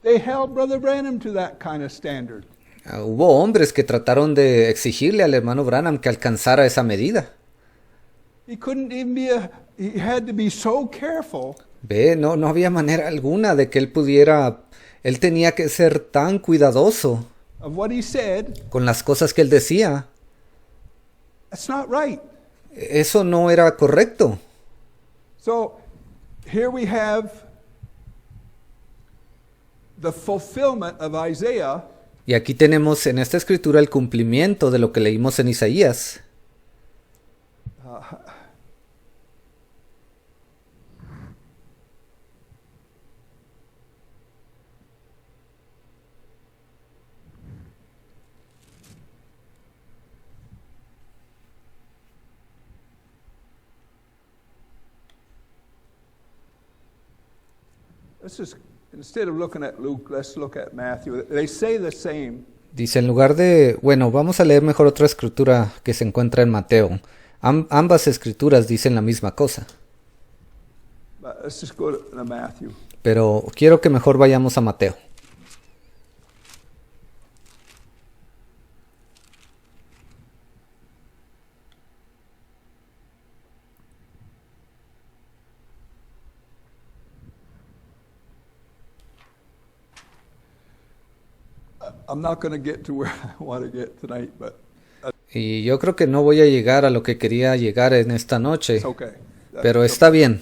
They held Brother Branham to that kind of standard. Hubo hombres que trataron de exigirle al hermano Branham que alcanzara esa medida. He couldn't even he had to be so careful. Ve, no había manera alguna de que él tenía que ser tan cuidadoso Of what he said. con las cosas que él decía. That's not right. Eso no era correcto. So here we have the fulfillment of Isaiah. Y aquí tenemos en esta escritura el cumplimiento de lo que leímos en Isaías. Instead of looking at Luke, let's look at Matthew. They say the same. Dice, en lugar de... Bueno, vamos a leer mejor otra escritura que se encuentra en Mateo. Ambas escrituras dicen la misma cosa. But let's just go to Matthew. Pero quiero que mejor vayamos a Mateo. I'm not going to get to where I want to get tonight, but Y yo creo que no voy a llegar a lo que quería llegar en esta noche. it's okay. Pero está bien.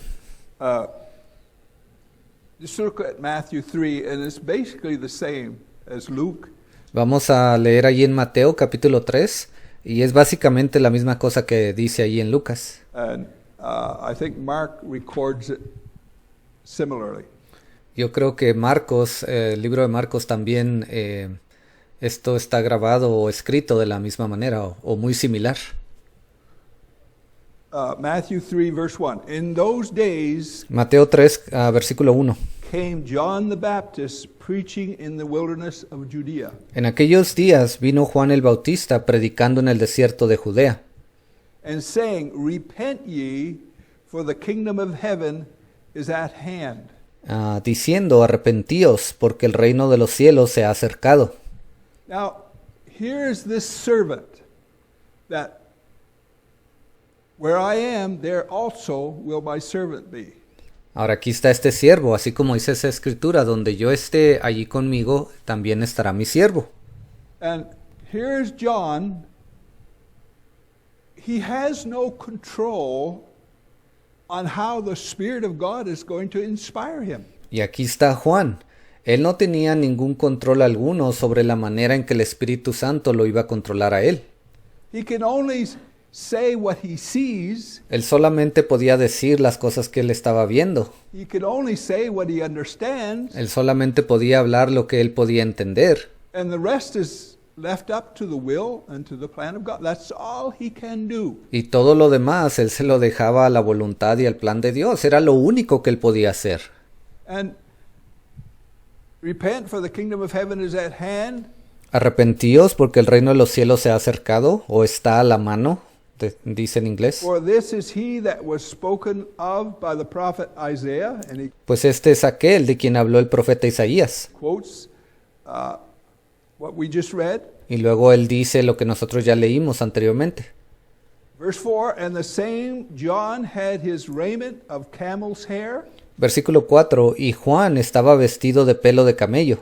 Just look at Matthew 3, and it's basically the same as Luke. Vamos a leer allí en Mateo capítulo 3. Y es básicamente la misma cosa que dice allí en Lucas. And I think Mark records it similarly. Yo creo que Marcos, el libro de Marcos también, esto está grabado o escrito de la misma manera o muy similar. Matthew 3, verse 1. In those days Mateo 3, versículo 1. came John the Baptist preaching in the wilderness of Judea. En aquellos días vino Juan el Bautista predicando en el desierto de Judea, And saying, Repent ye, for the kingdom of heaven is at hand. Diciendo, arrepentíos, porque el reino de los cielos se ha acercado. Now, here's this servant that where I am, there also will my servant be. Ahora aquí está este siervo, así como dice esa escritura, donde yo esté allí conmigo, también estará mi siervo. And here's John. He has no control on how the Spirit of God is going to inspire him. Y aquí está Juan. Él no tenía ningún control alguno sobre la manera en que el Espíritu Santo lo iba a controlar a él. He can only say what he sees. Él solamente podía decir las cosas que él estaba viendo. He can only say what he understands. Él solamente podía hablar lo que él podía entender. And the rest is left up to the will and to the plan of God. That's all he can do. Y todo lo demás él se lo dejaba a la voluntad y al plan de Dios. Era lo único que él podía hacer. And repent, for the kingdom of heaven is at hand. Arrepentíos porque el reino de los cielos se ha acercado o está a la mano, dice en inglés. For this is he that was spoken of by the prophet Isaiah. And he Pues este es aquel de quien habló el profeta Isaías. quotes what we just read. Y luego él dice lo que nosotros ya leímos anteriormente. Verse 4, and the same John had his raiment of camel's hair, Versículo 4. Y Juan estaba vestido de pelo de camello,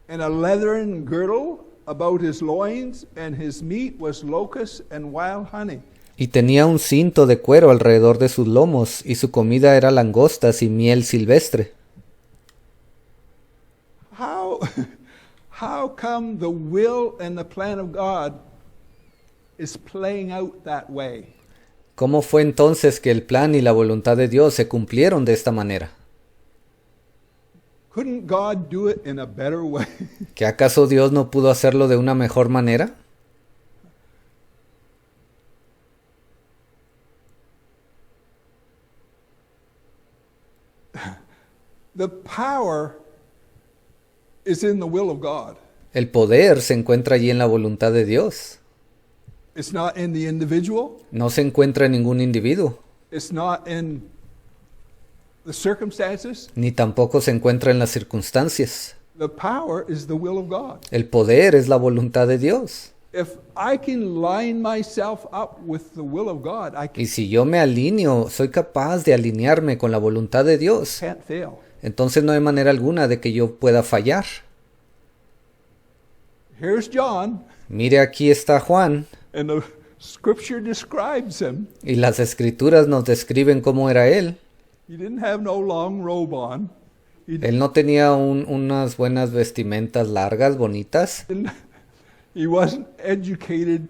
and a leathern girdle about his loins, and his meat was locusts and wild honey. y tenía un cinto de cuero alrededor de sus lomos, y su comida era langostas y miel silvestre. How come the will and the plan of God is playing out that way? ¿Cómo fue entonces que el plan y la voluntad de Dios se cumplieron de esta manera? Couldn't God do it in a better way? ¿Que acaso Dios no pudo hacerlo de una mejor manera? The power is in the will of God. El poder se encuentra allí en la voluntad de Dios. It's not in the individual. No se encuentra en ningún individuo, It's not in the circumstances. ni tampoco se encuentra en las circunstancias. The power is the will of God. El poder es la voluntad de Dios. If I can line myself up with the will of God, I Y si yo me alineo, soy capaz de alinearme con la voluntad de Dios, can't fail. entonces no hay manera alguna de que yo pueda fallar. Here's John, Mire, aquí está Juan, and the scripture describes him. y las escrituras nos describen cómo era él. He didn't have no long robe on. Él no tenía unas buenas vestimentas largas, bonitas. He wasn't educated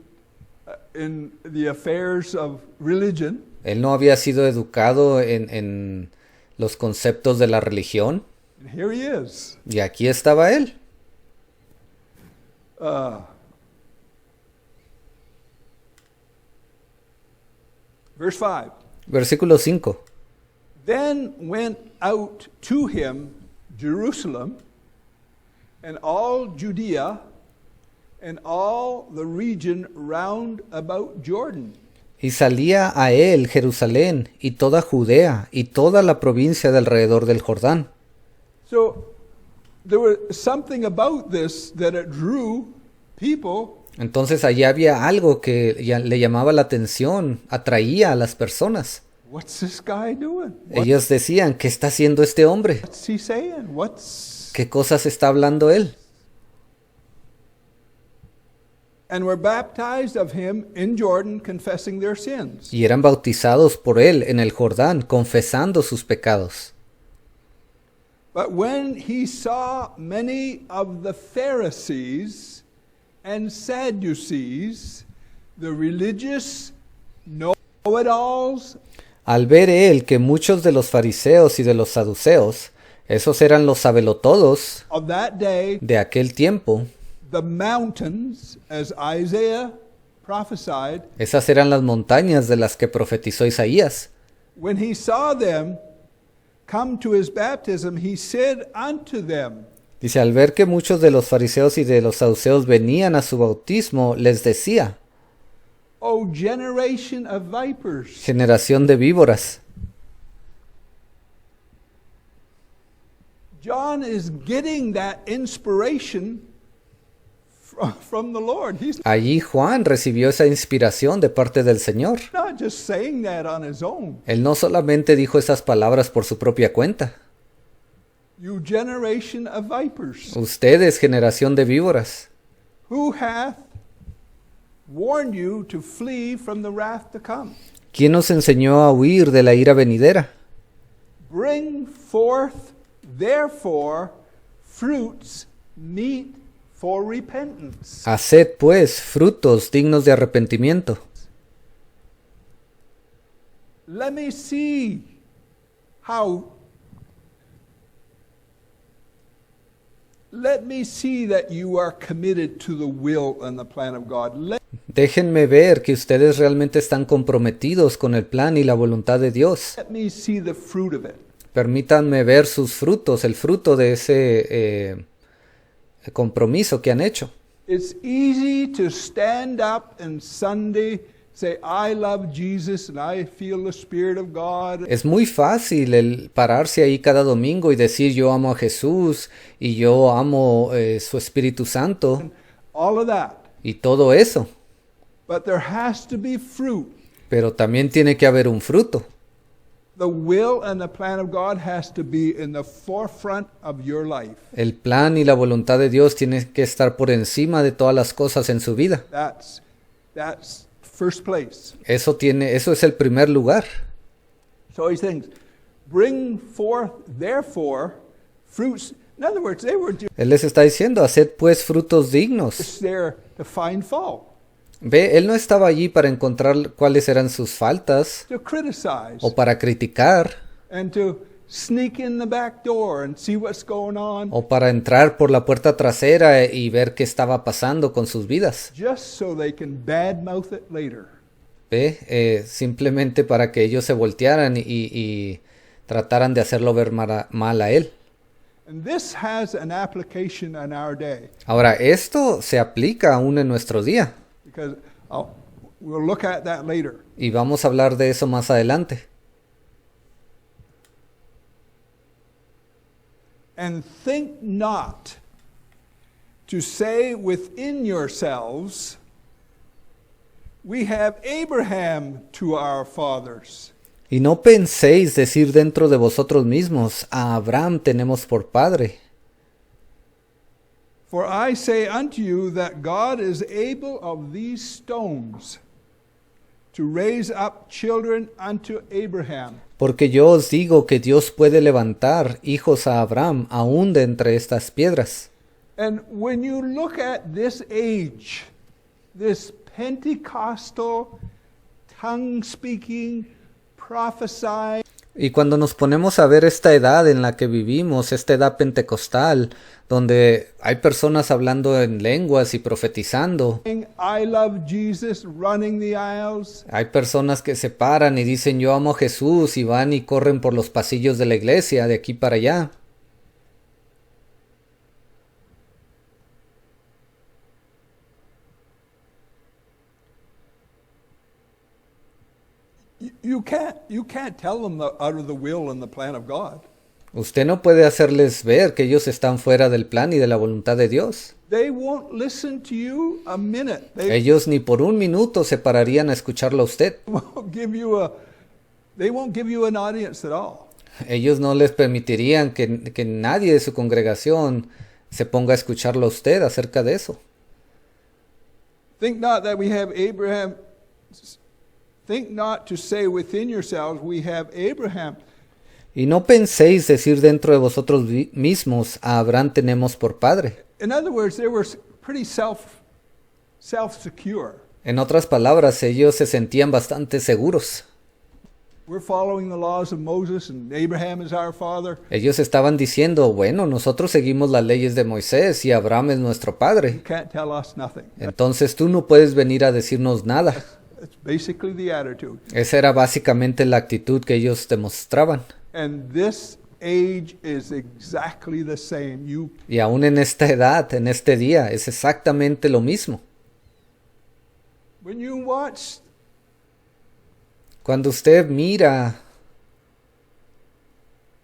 in the affairs of religion. Él no había sido educado en los conceptos de la religión. And here he is. Y aquí estaba él. Verse 5. Versículo 5. Then went out to him Jerusalem and all Judea and all the region round about Jordan. Y salía a él Jerusalén y toda Judea y toda la provincia de alrededor del Jordán. So there was something about this that it drew people. Entonces allí había algo que le llamaba la atención, atraía a las personas. What's this guy doing? Ellos decían, ¿qué está haciendo este hombre? What's he saying? ¿Qué cosas está hablando él? And were baptized of him in Jordan, confessing their sins. Y eran bautizados por él en el Jordán, confesando sus pecados. But when he saw many of the Pharisees and Sadducees, the religious know-it-alls, Al ver él que muchos de los fariseos y de los saduceos, esos eran los sabelotodos of that day, de aquel tiempo, the mountains, as Isaiah prophesied, esas eran las montañas de las que profetizó Isaías. when he saw them come to his baptism, he said unto them, Dice, al ver que muchos de los fariseos y de los saduceos venían a su bautismo, les decía, O generation of vipers, generación de víboras. John is getting that inspiration from the Lord. He's Allí Juan recibió esa inspiración de parte del Señor. not just saying that on his own. Él no solamente dijo esas palabras por su propia cuenta. You generation of vipers, Ustedes, generación de víboras. who hath warned you to flee from the wrath to come? ¿Quién nos enseñó a huir de la ira venidera? Bring forth, therefore, fruits meet for repentance. Haced pues frutos dignos de arrepentimiento. Let me see how. Let me see that you are committed to the will and the plan of God. Déjenme ver que ustedes realmente están comprometidos con el plan y la voluntad de Dios. Let me see the fruit of it. Permítanme ver sus frutos, el fruto de ese compromiso que han hecho. It's easy to stand up on Sunday, say, I love Jesus and I feel the Spirit of God. Es muy fácil el pararse ahí cada domingo y decir yo amo a Jesús y yo amo su Espíritu Santo All of that. y todo eso. But there has to be fruit. Pero también tiene que haber un fruto. The will and the plan of God has to be in the forefront of your life. El plan y la voluntad de Dios tienen que estar por encima de todas las cosas en su vida. That's first place. Eso es el primer lugar. So he thinks, bring forth therefore fruits. In other words, they were Él les está diciendo, haced pues frutos dignos. just there to find fault, Ve, él no estaba allí para encontrar cuáles eran sus faltas to criticize, o para criticar and to sneak in the back door and see what's going on, o para entrar por la puerta trasera y ver qué estaba pasando con sus vidas. just so they can badmouth it later. Ve, simplemente para que ellos se voltearan y trataran de hacerlo ver mal a él. And this has an application in our day, Ahora, esto se aplica aún en nuestro día because we'll look at that later. y vamos a hablar de eso más adelante. And think not to say within yourselves, we have Abraham to our fathers. Y no penséis decir dentro de vosotros mismos, a Abraham tenemos por padre. For I say unto you that God is able of these stones to raise up children unto Abraham. Porque yo os digo que Dios puede levantar hijos a Abraham aún de entre estas piedras. And when you look at this age, this Pentecostal, tongue-speaking, prophesying, Y cuando nos ponemos a ver esta edad en la que vivimos, esta edad pentecostal, donde hay personas hablando en lenguas y profetizando, I love Jesus, running the aisles, hay personas que se paran y dicen yo amo a Jesús y van y corren por los pasillos de la iglesia de aquí para allá. you can't tell them out of the will and the plan of God. Usted no puede hacerles ver que ellos están fuera del plan y de la voluntad de Dios. They won't listen to you a minute. They Ellos ni por un minuto se pararían a escucharlo a usted. they won't give you an audience at all. Ellos no les permitirían que nadie de su congregación se ponga a escucharlo a usted acerca de eso. Think not that we have Abraham. Think not to say within yourselves, we have Abraham. Y no penséis decir dentro de vosotros mismos, a Abraham tenemos por padre. In other words, they were pretty self-secure. En otras palabras, ellos se sentían bastante seguros. We're following the laws of Moses, and Abraham is our father. Ellos estaban diciendo, bueno, nosotros seguimos las leyes de Moisés y Abraham es nuestro You padre. can't tell us nothing. Entonces tú no puedes venir a decirnos nada. That's basically the attitude. Esa era básicamente la actitud que ellos demostraban. And this age is exactly the same. Y aún en esta edad, en este día, es exactamente lo mismo. When you watch, Cuando usted mira,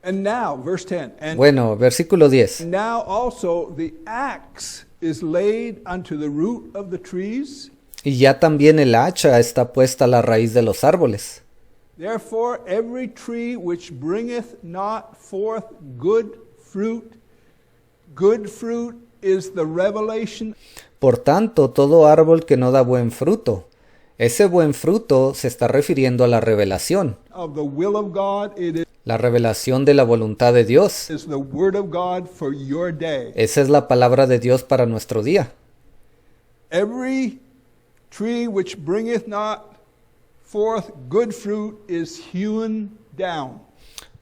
and now, verse 10, and bueno, versículo 10. now also the axe is laid unto the root of the trees. Y ya también el hacha está puesta a la raíz de los árboles. Therefore, every tree which bringeth not forth good fruit is the revelation. Por tanto, todo árbol que no da buen fruto, ese buen fruto se está refiriendo a la revelación. Of the will of God, it La revelación de la voluntad de Dios. is the word of God for your day. Esa es la palabra de Dios para nuestro día. Every tree which bringeth not forth good fruit is hewn down.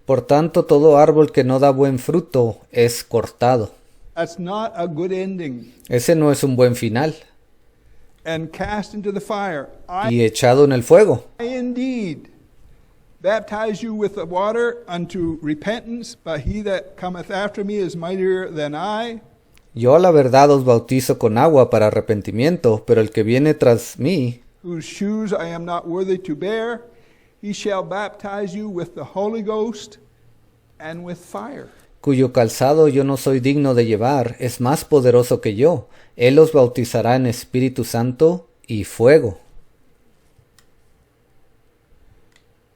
Por tanto, todo árbol que no da buen fruto es cortado. That's not a good ending. Ese no es un buen final. And cast into the fire. Y echado en el fuego. I indeed baptize you with the water unto repentance, but he that cometh after me is mightier than I. Yo a la verdad os bautizo con agua para arrepentimiento, pero el que viene tras mí, Whose shoes I am not worthy to bear, he shall baptize you with the Holy Ghost and with fire. cuyo calzado yo no soy digno de llevar, es más poderoso que yo. Él os bautizará en Espíritu Santo y fuego.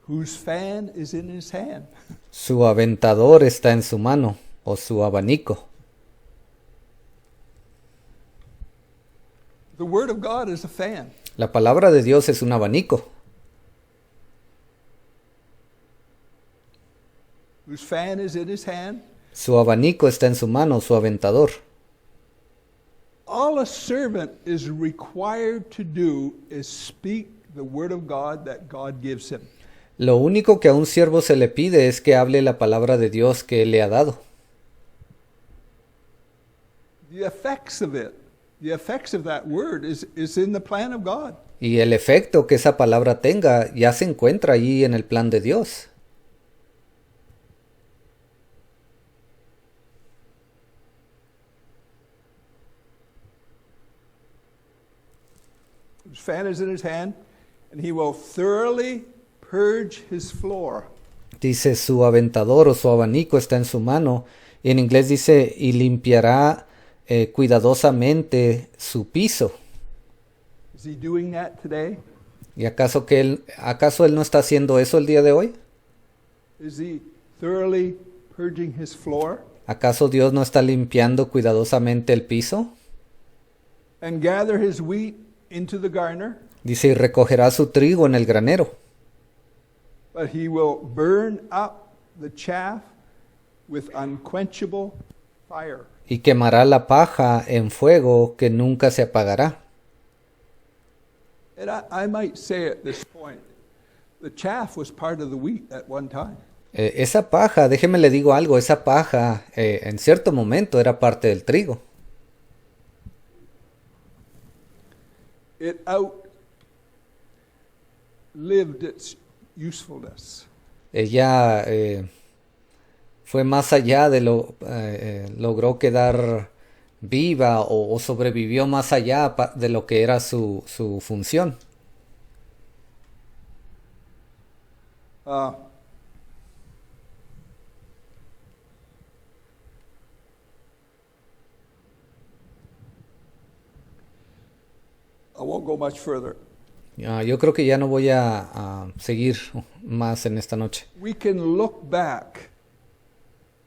Whose fan is in his hand. Su aventador está en su mano, o su abanico. The word of God is a fan. La palabra de Dios es un abanico. Whose fan is in his hand. Su abanico está en su mano, su aventador. All a servant is required to do is speak the word of God that God gives him. Lo único que a un siervo se le pide es que hable la palabra de Dios que Él le ha dado. The effects of it, the effects of that word is in the plan of God. Y el efecto que esa palabra tenga ya se encuentra allí en el plan de Dios. His fan is in his hand, and he will thoroughly purge his floor. Dice su aventador o su abanico está en su mano. Y en inglés dice, y limpiará cuidadosamente su piso. Is he doing that today? ¿Y acaso él no está haciendo eso el día de hoy? Is he thoroughly purging his floor? ¿Acaso Dios no está limpiando cuidadosamente el piso? And gather his wheat into the garner, Dice, y recogerá su trigo en el granero, but he will burn up the chaff with unquenchable fire. y quemará la paja en fuego que nunca se apagará. And I might say at this point, the chaff was part of the wheat at one time. Esa paja, déjeme le digo algo, esa paja en cierto momento era parte del trigo. It outlived its usefulness. Ella fue más allá de logró quedar viva o sobrevivió más allá de lo que era su función. I won't go much further. Yo creo que ya no voy a seguir más en esta noche. We can look back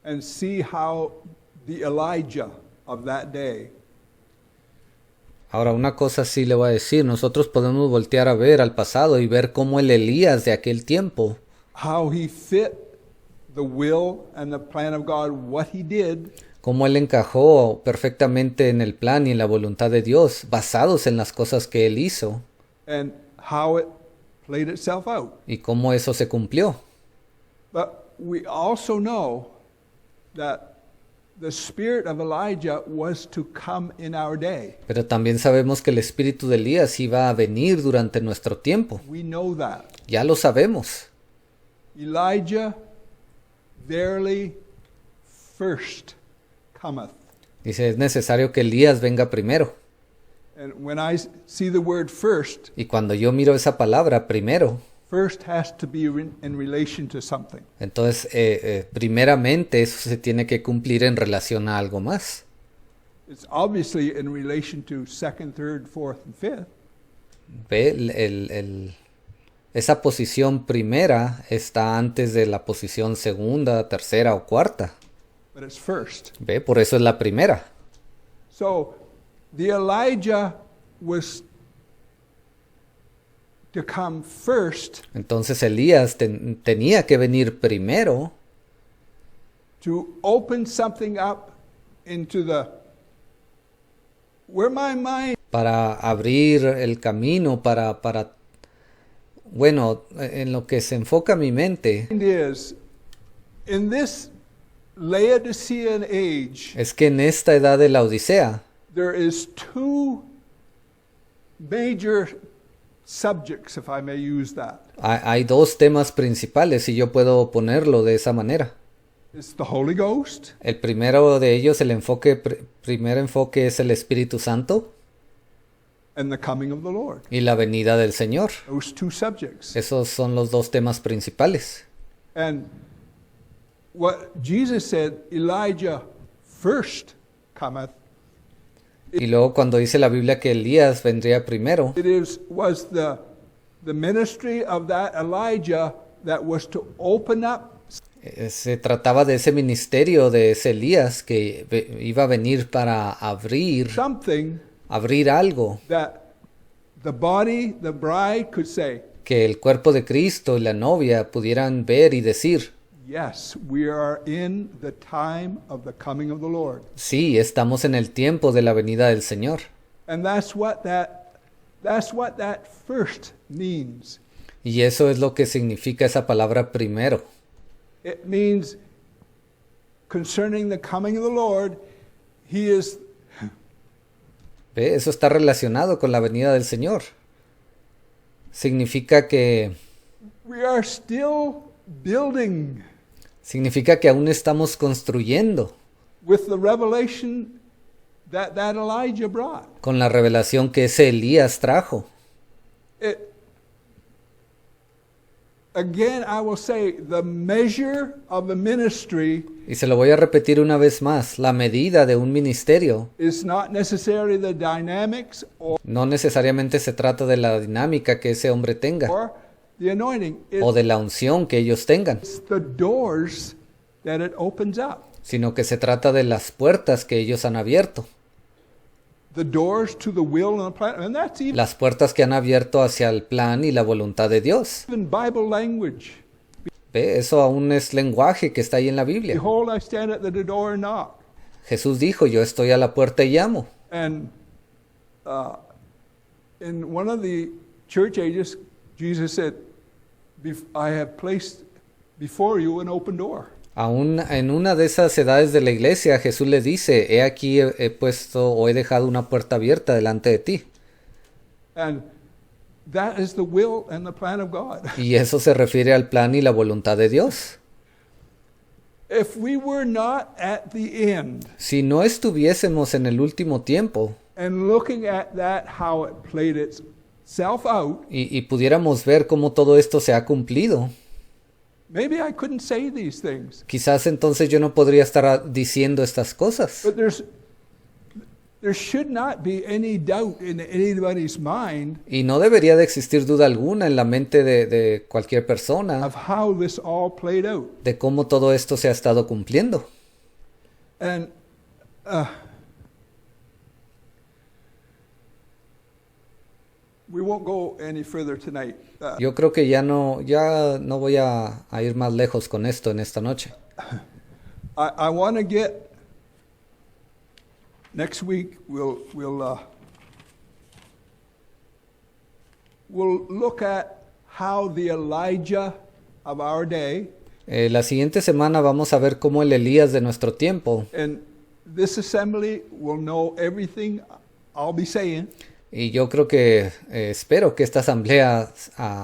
and see how the Elijah of that day Ahora, una cosa sí le voy a decir, nosotros podemos voltear a ver al pasado y ver cómo el Elías de aquel tiempo, how he fit the will and the plan of God, what he did, cómo él encajó perfectamente en el plan y en la voluntad de Dios, basados en las cosas que él hizo, and how it played itself out. y cómo eso se cumplió. But we also know that the spirit of Elijah was to come in our day. Pero también sabemos que el espíritu de Elías iba a venir durante nuestro tiempo. We know that. Ya lo sabemos. Elijah verily first cometh. Dice, es necesario que Elías venga primero. And when I see the word first, Y cuando yo miro esa palabra, primero, first has to be in relation to something. entonces primeramente eso se tiene que cumplir en relación a algo más. It's obviously in relation to second, third, fourth, and fifth. Ve, esa posición primera está antes de la posición segunda, tercera o cuarta. But it's first. Ve, por eso es la primera. So the Elijah was to come first Entonces Elías tenía que venir primero to open something up into the where my mind para abrir el camino, bueno, en lo que se enfoca mi mente, is in this Laodicean age. es que en esta edad de la Odisea There is two major subjects, if I may use that. hay dos temas principales, si yo puedo ponerlo de esa manera. It's the Holy Ghost El primero de ellos, primer enfoque es el Espíritu Santo and the coming of the Lord. y la venida del Señor. Those two subjects. Esos son los dos temas principales. And what Jesus said, Elijah first cometh, Y luego cuando dice la Biblia que Elías vendría primero, was the ministry of that Elijah that was to open up se trataba de ese ministerio de ese Elías que iba a venir para abrir algo that the body, the bride could say, que el cuerpo de Cristo y la novia pudieran ver y decir, yes, we are in the time of the coming of the Lord. sí, estamos en el tiempo de la venida del Señor. And that's what that first means. Y eso es lo que significa esa palabra primero. It means concerning the coming of the Lord, he is ¿Ve? Eso está relacionado con la venida del Señor. Significa que we are still building aún estamos construyendo with the revelation that Elijah brought. con la revelación que ese Elías trajo. It, again, I will say, the measure of a ministry Y se lo voy a repetir una vez más, la medida de un ministerio is not necessarily the dynamics no necesariamente se trata de la dinámica que ese hombre tenga or the anointing. o It's de la unción que ellos tengan, the doors that it opens up. sino que se trata de las puertas que ellos han abierto, The doors to the will and the plan. And that's las puertas que han abierto hacia el plan y la voluntad de Dios. even Bible language. ¿Ve? Eso aún es lenguaje que está ahí en la Biblia. Behold, I stand at the door and knock. Jesús dijo, yo estoy a la puerta y llamo. And in one of the church ages, Jesus said, I have placed before you an open door. Aún en una de esas edades de la iglesia, Jesús le dice, he aquí he puesto o he dejado una puerta abierta delante de ti. And that is the will and the plan of God. Y eso se refiere al plan y la voluntad de Dios. If we were not at the end Si no estuviésemos en el último tiempo and looking at that, how it played itself out, y pudiéramos ver cómo todo esto se ha cumplido, maybe I couldn't say these things. quizás entonces yo no podría estar diciendo estas cosas. But there should not be any doubt in anybody's mind Y no debería de existir duda alguna en la mente de cualquier persona of how this all played out. de cómo todo esto se ha estado cumpliendo. And we won't go any further tonight. Yo creo que ya no voy a ir más lejos con esto en esta noche. I want to get next week. We'll look at how the Elijah of our day La siguiente semana vamos a ver cómo el Elías de nuestro tiempo, and this assembly will know everything I'll be saying. y yo creo que espero que esta asamblea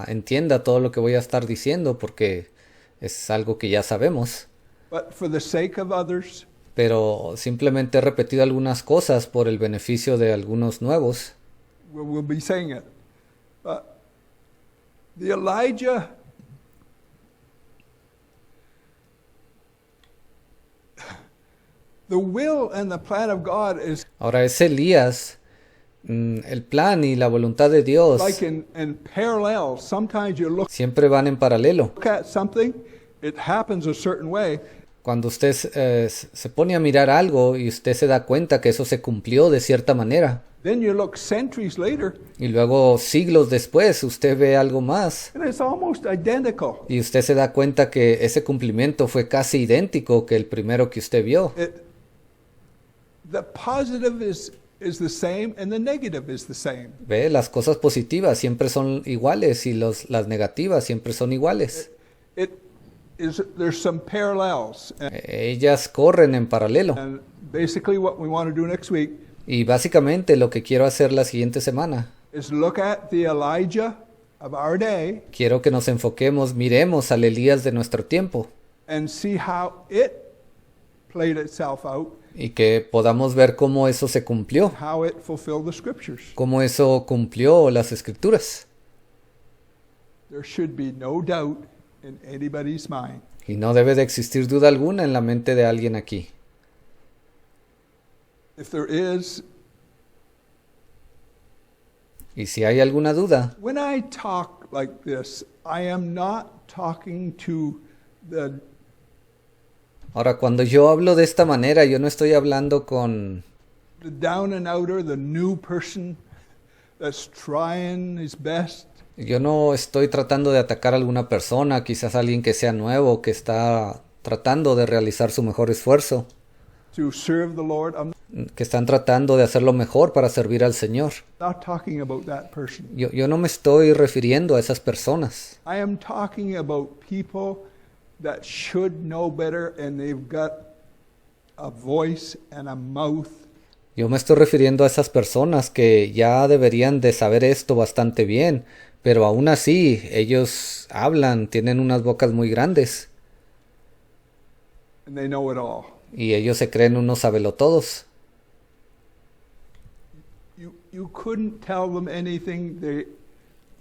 entienda todo lo que voy a estar diciendo porque es algo que ya sabemos, But for the sake of others, pero simplemente he repetido algunas cosas por el beneficio de algunos nuevos. we'll be saying it. But the Elijah, the will and the plan of God is Ahora ese Elías, el plan y la voluntad de Dios like in parallel. Sometimes you look siempre van en paralelo. at something, it happens a certain way, Cuando usted se pone a mirar algo y usted se da cuenta que eso se cumplió de cierta manera, then you look centuries later, y luego siglos después usted ve algo más and it's almost identical. y usted se da cuenta que ese cumplimiento fue casi idéntico que el primero que usted vio. The positive is the same and the negative is the same. Ve, las cosas positivas siempre son iguales y las negativas siempre son iguales. There's some parallels. Ellas corren en paralelo. And basically what we want to do next week Y básicamente lo que quiero hacer la siguiente semana, is look at the Elijah of our day quiero que nos enfoquemos, miremos al Elías de nuestro tiempo and see how it played itself out, y que podamos ver cómo eso se cumplió, how it fulfilled the scriptures. cómo eso cumplió las escrituras. There should be no doubt in anybody's mind. Y no debe de existir duda alguna en la mente de alguien aquí. If there is, Y si hay alguna duda, when I talk like this, I am not talking to the ahora cuando yo hablo de esta manera, yo no estoy hablando con down and outer, the new person that's trying his best. Yo no estoy tratando de atacar a alguna persona, quizás alguien que sea nuevo, que está tratando de realizar su mejor esfuerzo, To serve the Lord. I'm que están tratando de hacerlo mejor para servir al Señor. not talking about that person. Yo no me estoy refiriendo a esas personas. I am talking about people that should know better and they've got a voice and a mouth. Yo me estoy refiriendo a esas personas que ya deberían de saber esto bastante bien, pero aún así ellos hablan, tienen unas bocas muy grandes And they know it all. y ellos se creen unos sabelotodos. You couldn't tell them anything.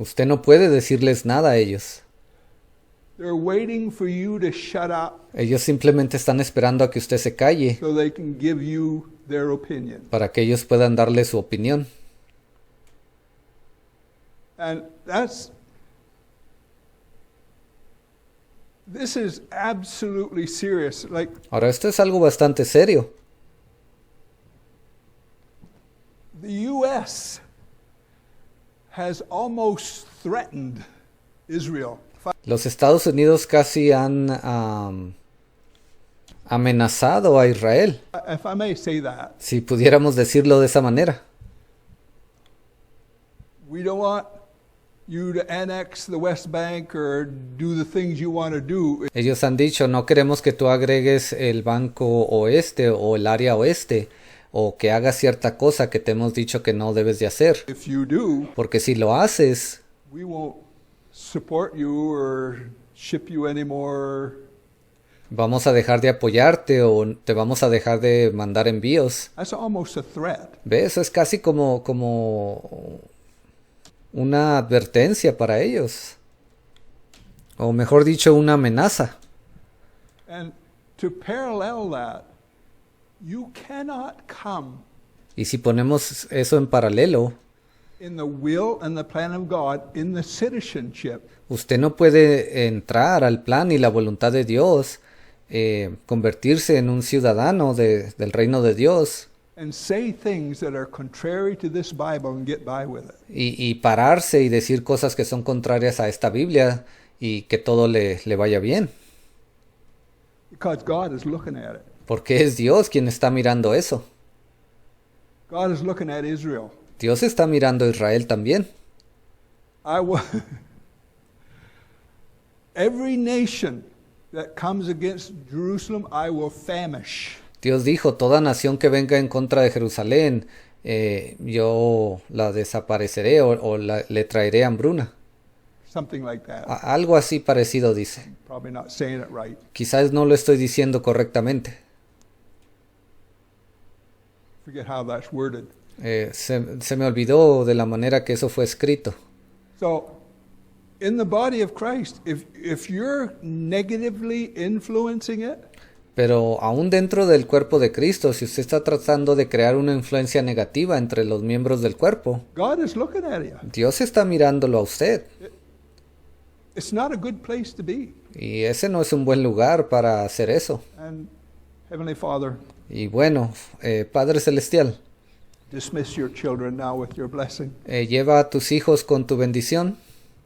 Usted no puede decirles nada a ellos. They're waiting for you to shut up Ellos simplemente están esperando a que usted se calle so they can give you their opinion. para que ellos puedan darle su opinión. And this is absolutely serious. Like, Ahora, esto es algo bastante serio. the U.S. has almost threatened Israel. Los Estados Unidos casi han amenazado a Israel, If I may say that, si pudiéramos decirlo de esa manera. we don't want you to annex the West Bank or do the things you want to do. Ellos han dicho, no queremos que tú agregues el banco oeste o el área oeste, o que hagas cierta cosa que te hemos dicho que no debes de hacer. If you do, Porque si lo haces, we won't support you or ship you anymore. vamos a dejar de apoyarte o te vamos a dejar de mandar envíos. That's almost a threat. ¿Ves? Eso es casi como una advertencia para ellos. O mejor dicho, una amenaza. And to parallel that, you cannot come Y si ponemos eso en paralelo, in the will and the plan of God in the citizenship usted no puede entrar al plan y la voluntad de Dios, convertirse en un ciudadano del reino de Dios and say things that are contrary to this Bible and get by with it. y pararse y decir cosas que son contrarias a esta Biblia y que todo le vaya bien. Because God is looking at it. Porque es Dios quien está mirando eso. God is looking at Israel. Dios está mirando a Israel también. Every nation that comes against Jerusalem, I will famish. Dios dijo, toda nación que venga en contra de Jerusalén, yo la desapareceré o le traeré hambruna. Something like that. Algo así parecido dice. Probably not saying it right. Quizás no lo estoy diciendo correctamente. Forget how that's worded. Se me olvidó de la manera que eso fue escrito. So, in the body of Christ, if you're negatively influencing it, Pero aún dentro del cuerpo de Cristo, si usted está tratando de crear una influencia negativa entre los miembros del cuerpo, God is looking at you. Dios está mirándolo a usted. It's not a good place to be. Y ese no es un buen lugar para hacer eso. And Heavenly Father, Y bueno, Padre Celestial, dismiss your children now with your blessing. lleva a tus hijos con tu bendición.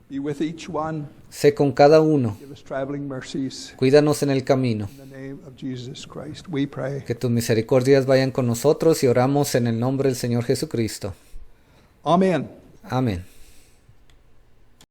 Be with each one. Sé con cada uno. Give us traveling mercies. Cuídanos en el camino. In the name of Jesus Christ, we pray. Que tus misericordias vayan con nosotros y oramos en el nombre del Señor Jesucristo. Amen. Amén.